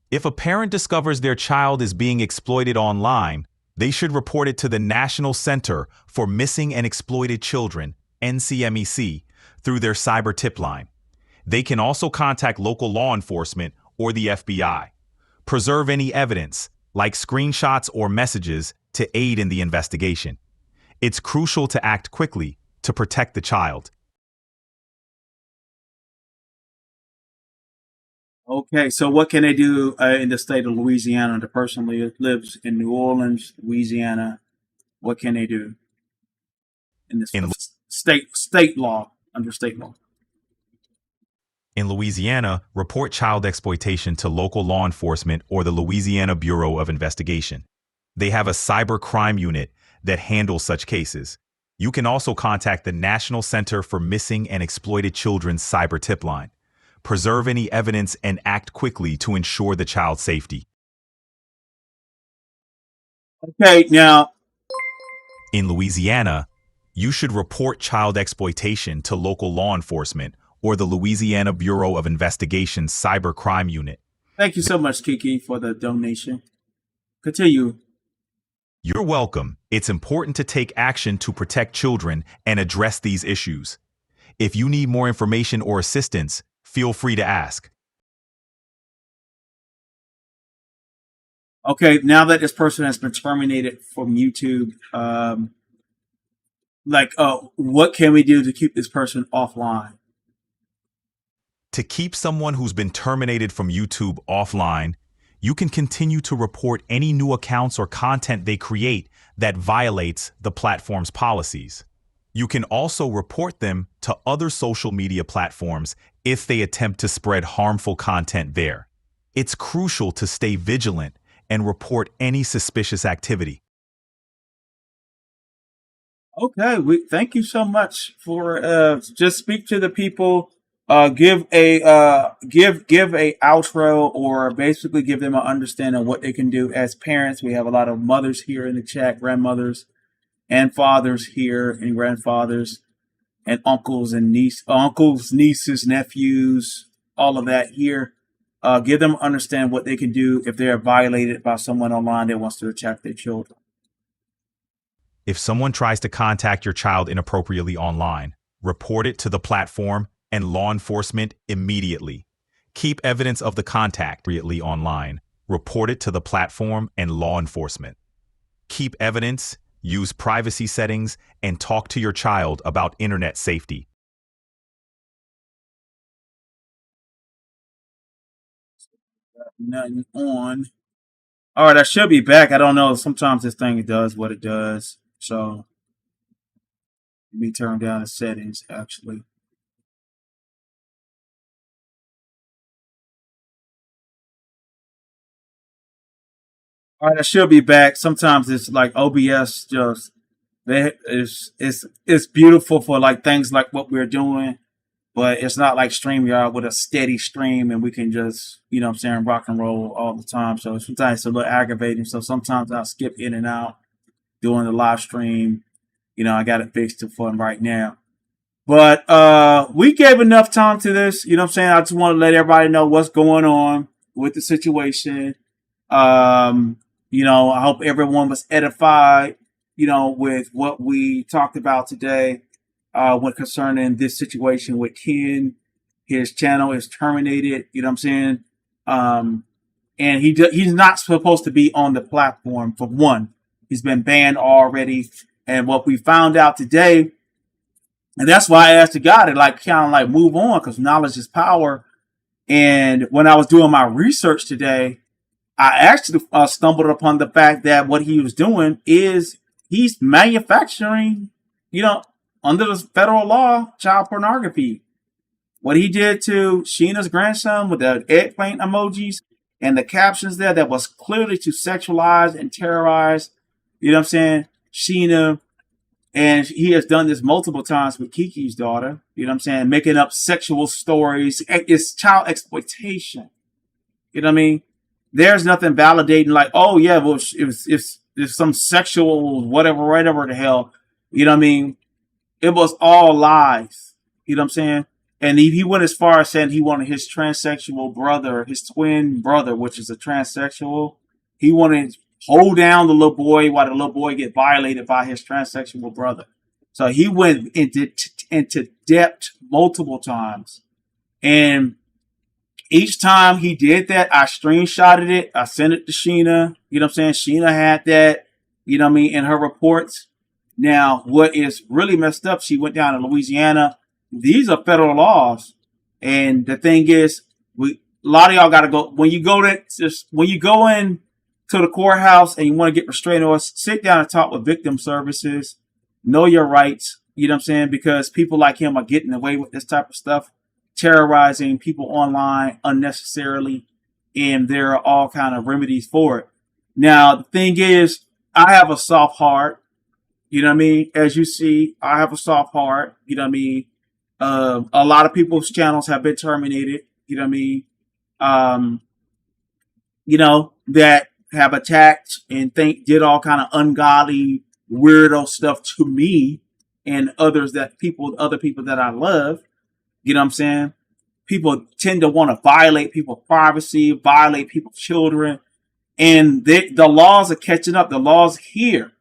If a parent discovers their child is being exploited online, they should report it to the National Center for Missing and Exploited Children, NCMEC, through their cyber tip line. They can also contact local law enforcement or the FBI. Preserve any evidence, like screenshots or messages, to aid in the investigation. It's crucial to act quickly to protect the child. Okay, so what can they do in the state of Louisiana? The person lives in New Orleans, Louisiana. What can they do in this In state law, under state law? In Louisiana, report child exploitation to local law enforcement or the Louisiana Bureau of Investigation. They have a cyber crime unit that handles such cases. You can also contact the National Center for Missing and Exploited Children's cyber tip line. Preserve any evidence and act quickly to ensure the child's safety. Okay, now, In Louisiana, you should report child exploitation to local law enforcement or the Louisiana Bureau of Investigation's cyber crime unit. thank you so much, Kiki, for the donation. Continue. You're welcome. It's important to take action to protect children and address these issues. If you need more information or assistance, feel free to ask. Okay, now that this person has been terminated from YouTube, what can we do to keep this person offline? To keep someone who's been terminated from YouTube offline, you can continue to report any new accounts or content they create that violates the platform's policies. You can also report them to other social media platforms if they attempt to spread harmful content there. It's crucial to stay vigilant and report any suspicious activity. Okay, thank you so much for just speak to the people. Give a give a outro, or basically give them an understanding of what they can do as parents. We have a lot of mothers here in the chat, grandmothers and fathers here, and grandfathers and uncles, nieces, nephews, all of that here. Give them understand what they can do if they are violated by someone online that wants to attack their children. If someone tries to contact your child inappropriately online, report it to the platform and law enforcement immediately. Keep evidence of the contact appropriately online. Report it to the platform and law enforcement. Keep evidence, use privacy settings, and talk to your child about internet safety. Nothing on. All right, I should be back. I don't know. Sometimes this thing does what it does. So let me turn down the settings, actually. All right, I should be back. Sometimes it's like OBS just it's beautiful for like things like what we're doing, but it's not like StreamYard with a steady stream and we can just, you know what I'm saying, rock and roll all the time. So sometimes it's a little aggravating. So sometimes I'll skip in and out doing the live stream. You know, I got it fixed for them right now. But we gave enough time to this. You know what I'm saying? I just want to let everybody know what's going on with the situation. You know, I hope everyone was edified, you know, with what we talked about today when concerning this situation with Ken. His channel is terminated, you know what I'm saying? And he's not supposed to be on the platform, for one. He's been banned already. And what we found out today, and that's why I asked the guy to like kind of like move on, because knowledge is power. And when I was doing my research today, I actually stumbled upon the fact that what he was doing is he's manufacturing, you know, under the federal law, child pornography. What he did to Sheena's grandson with the eggplant emojis and the captions there, that was clearly to sexualize and terrorize, you know what I'm saying, Sheena. And he has done this multiple times with Kiki's daughter, you know what I'm saying, making up sexual stories. It's child exploitation. You know what I mean? There's nothing validating like, oh yeah, well, it's some sexual whatever the hell. You know what I mean? It was all lies. You know what I'm saying? And he went as far as saying he wanted his transsexual brother, his twin brother, which is a transsexual. He wanted to hold down the little boy while the little boy get violated by his transsexual brother. So he went into depth multiple times. And each time he did that, I screenshotted it. I sent it to Sheena. You know what I'm saying? Sheena had that, you know what I mean, in her reports. Now, what is really messed up, she went down to Louisiana. These are federal laws. And the thing is, a lot of y'all got to go, when you go in to the courthouse and you want to get restraining orders, sit down and talk with victim services. Know your rights. You know what I'm saying? Because people like him are getting away with this type of stuff, terrorizing people online unnecessarily, and there are all kind of remedies for it. Now, the thing is, I have a soft heart. You know what I mean? As you see, I have a soft heart. You know what I mean? A lot of people's channels have been terminated. You know what I mean? You know, that have attacked and did all kind of ungodly, weirdo stuff to me and other people that I love. You know what I'm saying? People tend to want to violate people's privacy, violate people's children. And the laws are catching up. The laws here.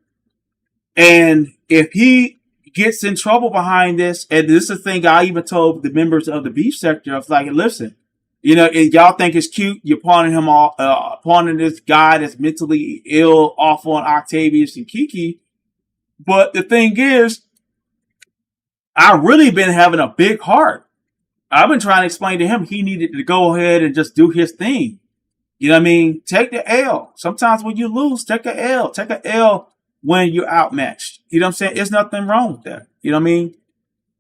And if he gets in trouble behind this, and this is the thing I even told the members of the beef sector, I was like, listen, you know, y'all think it's cute, you're pawning him off, pawning this guy that's mentally ill off on Octavius and Kiki. But the thing is, I really been having a big heart. I've been trying to explain to him he needed to go ahead and just do his thing. You know what I mean? Take the L. Sometimes when you lose, take a L. Take a L when you're outmatched. You know what I'm saying? There's nothing wrong with that. You know what I mean?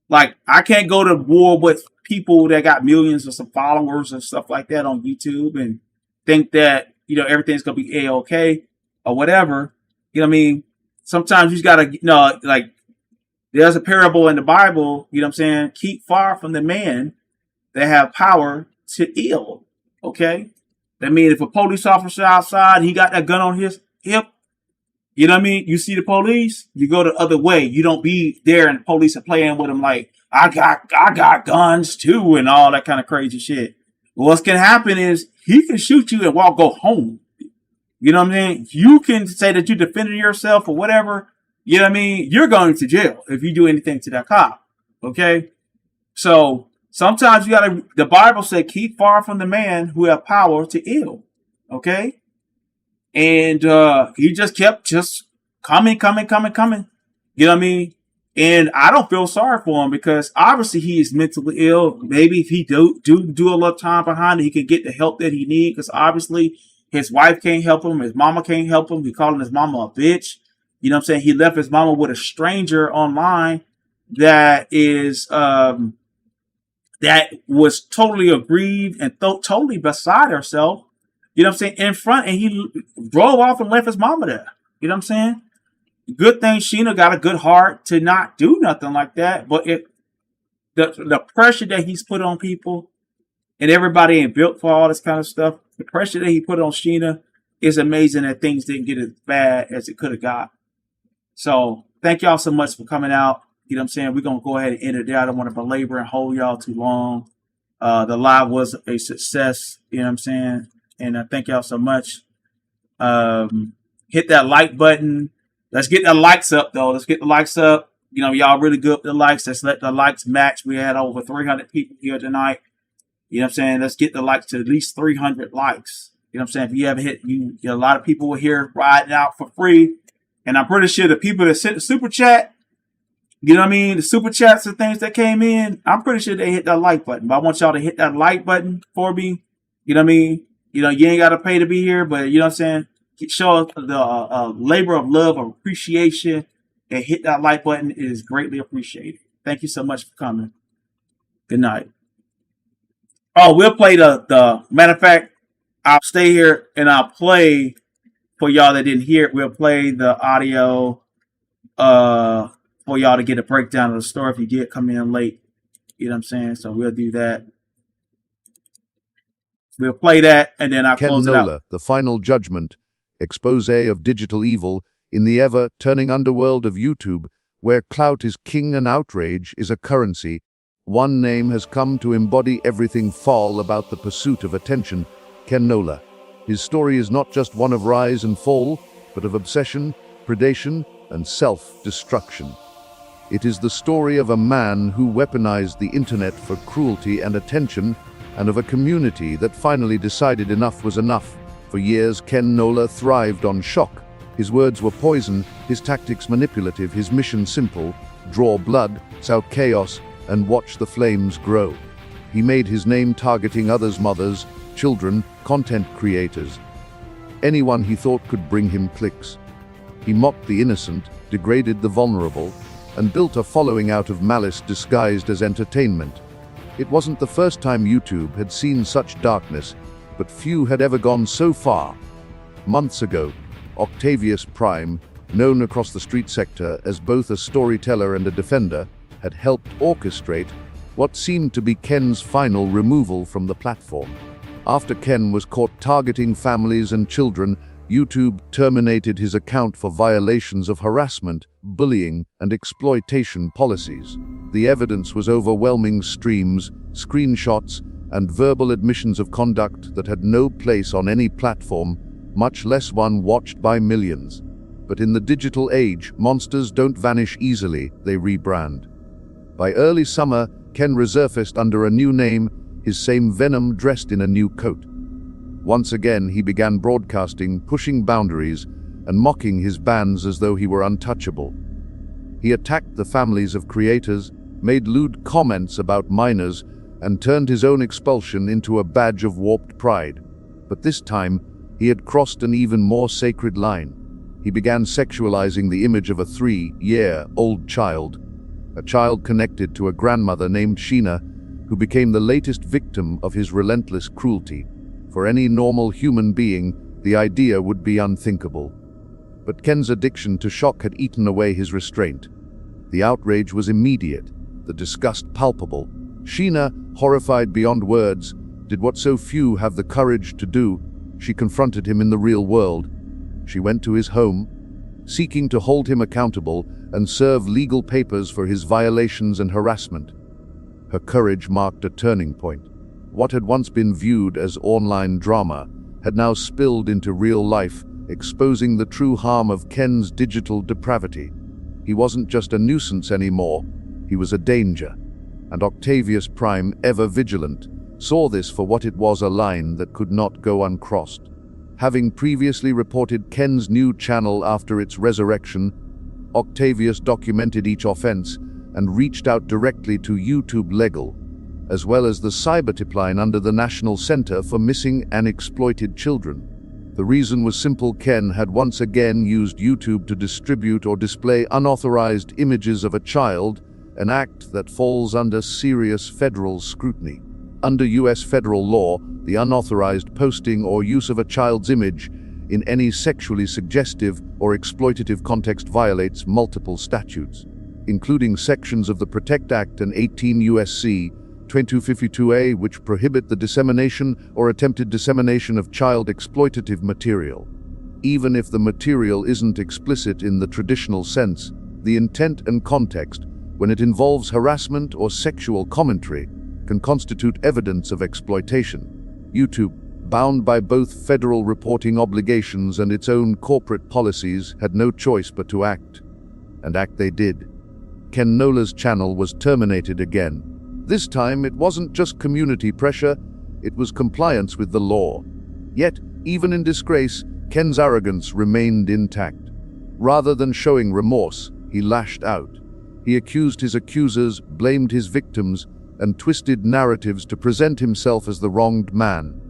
Like, I can't go to war with people that got millions of some followers and stuff like that on YouTube and think that, you know, everything's going to be A-okay or whatever. You know what I mean? Sometimes you just got to, you know, like, there's a parable in the Bible, you know what I'm saying? Keep far from the man that have power to ill. Okay? That means if a police officer outside, he got that gun on his hip, you know what I mean? You see the police, you go the other way. You don't be there and the police are playing with him like, I got guns too and all that kind of crazy shit. What's can happen is he can shoot you and go home. You know what I mean? You can say that you defended yourself or whatever. You know what I mean? You're going to jail if you do anything to that cop. Okay? So sometimes you gotta, the Bible said, keep far from the man who have power to ill. Okay? And he just kept coming. You know what I mean? And I don't feel sorry for him because obviously he is mentally ill. Maybe if he do a little time behind it, he can get the help that he needs because obviously his wife can't help him. His mama can't help him. He calling his mama a bitch. You know what I'm saying? He left his mama with a stranger online that is that was totally aggrieved and totally beside herself. You know what I'm saying? In front, and he drove off and left his mama there. You know what I'm saying? Good thing Sheena got a good heart to not do nothing like that. But the pressure that he's put on people, and everybody ain't built for all this kind of stuff. The pressure that he put on Sheena is amazing that things didn't get as bad as it could have got. So thank y'all so much for coming out. You know what I'm saying? We're going to go ahead and end it there. I don't want to belabor and hold y'all too long. The live was a success. You know what I'm saying? And thank y'all so much. Hit that like button. Let's get the likes up, though. Let's get the likes up. You know, y'all really good with the likes. Let's let the likes match. We had over 300 people here tonight. You know what I'm saying? Let's get the likes to at least 300 likes. You know what I'm saying? If you haven't hit, a lot of people were here riding out for free. And I'm pretty sure the people that sent the super chat, you know what I mean? The super chats and things that came in, I'm pretty sure they hit that like button. But I want y'all to hit that like button for me. You know what I mean? You know, you ain't got to pay to be here, but you know what I'm saying? Show the labor of love or appreciation and hit that like button. It is greatly appreciated. Thank you so much for coming. Good night. Oh, we'll play the matter of fact, I'll stay here and I'll play for y'all that didn't hear it. We'll play the audio for y'all to get a breakdown of the story if you did come in late. You know what I'm saying? So we'll do that. We'll play that and then I'll Ken close it Nola, out. The Final Judgment, expose of digital evil in the ever-turning underworld of YouTube, where clout is king and outrage is a currency. One name has come to embody everything foul about the pursuit of attention, Ken Nola. His story is not just one of rise and fall, but of obsession, predation, and self-destruction. It is the story of a man who weaponized the internet for cruelty and attention, and of a community that finally decided enough was enough. For years, Ken Nola thrived on shock. His words were poison, his tactics manipulative, his mission simple: draw blood, sow chaos, and watch the flames grow. He made his name targeting others' mothers, children, content creators, anyone he thought could bring him clicks. He mocked the innocent, degraded the vulnerable, and built a following out of malice disguised as entertainment. It wasn't the first time YouTube had seen such darkness, but few had ever gone so far. Months ago, Octavius Prime, known across the street sector as both a storyteller and a defender, had helped orchestrate what seemed to be Ken's final removal from the platform. After Ken was caught targeting families and children, YouTube terminated his account for violations of harassment, bullying, and exploitation policies. The evidence was overwhelming: streams, screenshots, and verbal admissions of conduct that had no place on any platform, much less one watched by millions. But in the digital age, monsters don't vanish easily, they rebrand. By early summer, Ken resurfaced under a new name, his same venom dressed in a new coat. Once again, he began broadcasting, pushing boundaries, and mocking his bans as though he were untouchable. He attacked the families of creators, made lewd comments about minors, and turned his own expulsion into a badge of warped pride. But this time, he had crossed an even more sacred line. He began sexualizing the image of a 3-year-old child, a child connected to a grandmother named Sheena, who became the latest victim of his relentless cruelty. For any normal human being, the idea would be unthinkable. But Ken's addiction to shock had eaten away his restraint. The outrage was immediate, the disgust palpable. Sheena, horrified beyond words, did what so few have the courage to do. She confronted him in the real world. She went to his home, seeking to hold him accountable and serve legal papers for his violations and harassment. Her courage marked a turning point. What had once been viewed as online drama had now spilled into real life, exposing the true harm of Ken's digital depravity. He wasn't just a nuisance anymore, he was a danger. And Octavius Prime, ever vigilant, saw this for what it was, a line that could not go uncrossed. Having previously reported Ken's new channel after its resurrection, Octavius documented each offense and reached out directly to YouTube Legal, as well as the cybertipline under the National Center for Missing and Exploited Children. The reason was simple: Ken had once again used YouTube to distribute or display unauthorized images of a child, an act that falls under serious federal scrutiny. Under U.S. federal law, the unauthorized posting or use of a child's image in any sexually suggestive or exploitative context violates multiple statutes, including sections of the PROTECT Act and 18 U.S.C. 2252A, which prohibit the dissemination or attempted dissemination of child exploitative material. Even if the material isn't explicit in the traditional sense, the intent and context, when it involves harassment or sexual commentary, can constitute evidence of exploitation. YouTube, bound by both federal reporting obligations and its own corporate policies, had no choice but to act. And act they did. Ken Nola's channel was terminated again. This time, it wasn't just community pressure, it was compliance with the law. Yet, even in disgrace, Ken's arrogance remained intact. Rather than showing remorse, he lashed out. He accused his accusers, blamed his victims, and twisted narratives to present himself as the wronged man.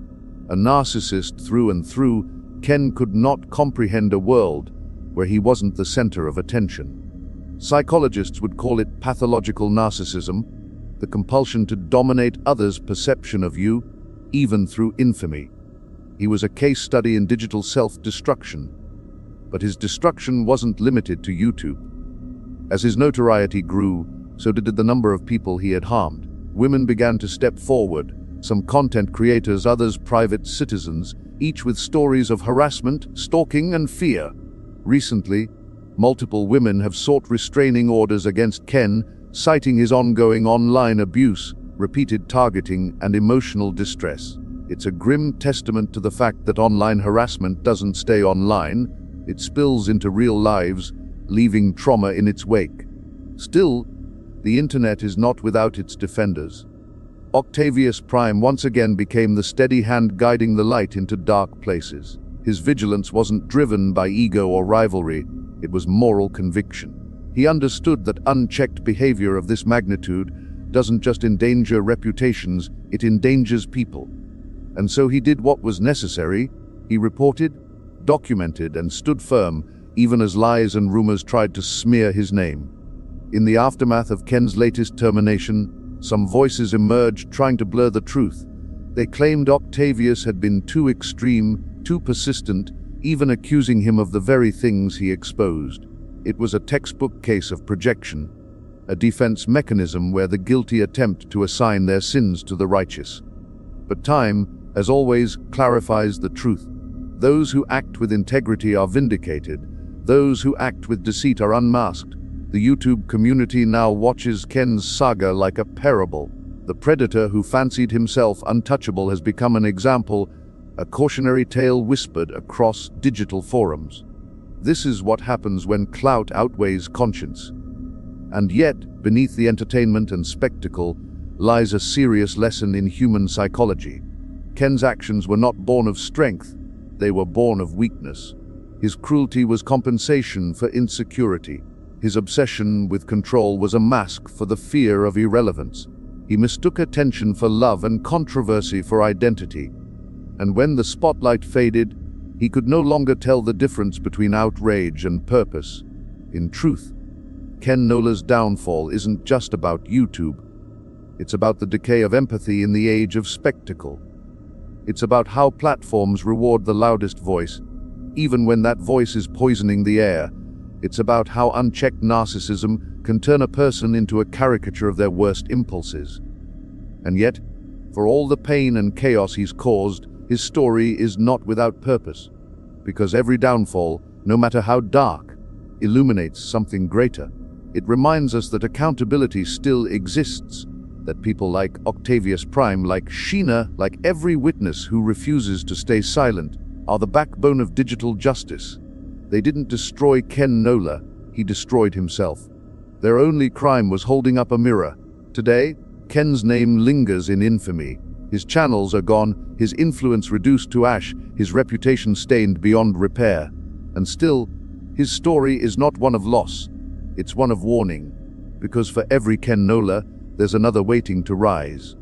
A narcissist through and through, Ken could not comprehend a world where he wasn't the center of attention. Psychologists would call it pathological narcissism, the compulsion to dominate others' perception of you, even through infamy. He was a case study in digital self-destruction. But his destruction wasn't limited to YouTube. As his notoriety grew, so did the number of people he had harmed. Women began to step forward, some content creators, others private citizens, each with stories of harassment, stalking, and fear. Recently, multiple women have sought restraining orders against Ken, citing his ongoing online abuse, repeated targeting, and emotional distress. It's a grim testament to the fact that online harassment doesn't stay online, it spills into real lives, leaving trauma in its wake. Still, the internet is not without its defenders. Octavius Prime once again became the steady hand guiding the light into dark places. His vigilance wasn't driven by ego or rivalry, it was moral conviction. He understood that unchecked behavior of this magnitude doesn't just endanger reputations, it endangers people. And so he did what was necessary. He reported, documented, and stood firm, even as lies and rumors tried to smear his name. In the aftermath of Ken's latest termination, some voices emerged trying to blur the truth. They claimed Octavius had been too extreme, too persistent, even accusing him of the very things he exposed. It was a textbook case of projection, a defense mechanism where the guilty attempt to assign their sins to the righteous. But time, as always, clarifies the truth. Those who act with integrity are vindicated. Those who act with deceit are unmasked. The YouTube community now watches Ken's saga like a parable. The predator who fancied himself untouchable has become an example, a cautionary tale whispered across digital forums. This is what happens when clout outweighs conscience. And yet, beneath the entertainment and spectacle, lies a serious lesson in human psychology. Ken's actions were not born of strength, they were born of weakness. His cruelty was compensation for insecurity. His obsession with control was a mask for the fear of irrelevance. He mistook attention for love and controversy for identity. And when the spotlight faded, he could no longer tell the difference between outrage and purpose. In truth, Ken Nola's downfall isn't just about YouTube. It's about the decay of empathy in the age of spectacle. It's about how platforms reward the loudest voice, even when that voice is poisoning the air. It's about how unchecked narcissism can turn a person into a caricature of their worst impulses. And yet, for all the pain and chaos he's caused, his story is not without purpose. Because every downfall, no matter how dark, illuminates something greater. It reminds us that accountability still exists, that people like Octavius Prime, like Sheena, like every witness who refuses to stay silent, are the backbone of digital justice. They didn't destroy Ken Nola, he destroyed himself. Their only crime was holding up a mirror. Today, Ken's name lingers in infamy. His channels are gone, his influence reduced to ash, his reputation stained beyond repair. And still, his story is not one of loss, it's one of warning. Because for every Ken Nola, there's another waiting to rise.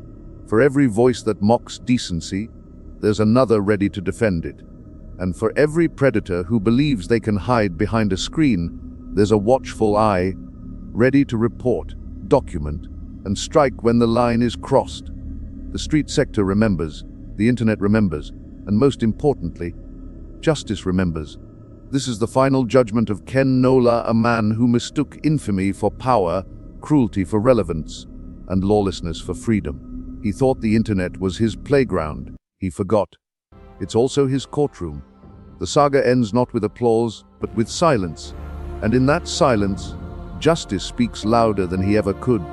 For every voice that mocks decency, there's another ready to defend it. And for every predator who believes they can hide behind a screen, there's a watchful eye, ready to report, document, and strike when the line is crossed. The street sector remembers, the internet remembers, and most importantly, justice remembers. This is the final judgment of Ken Nola, a man who mistook infamy for power, cruelty for relevance, and lawlessness for freedom. He thought the internet was his playground. He forgot. It's also his courtroom. The saga ends not with applause, but with silence. And in that silence, justice speaks louder than he ever could.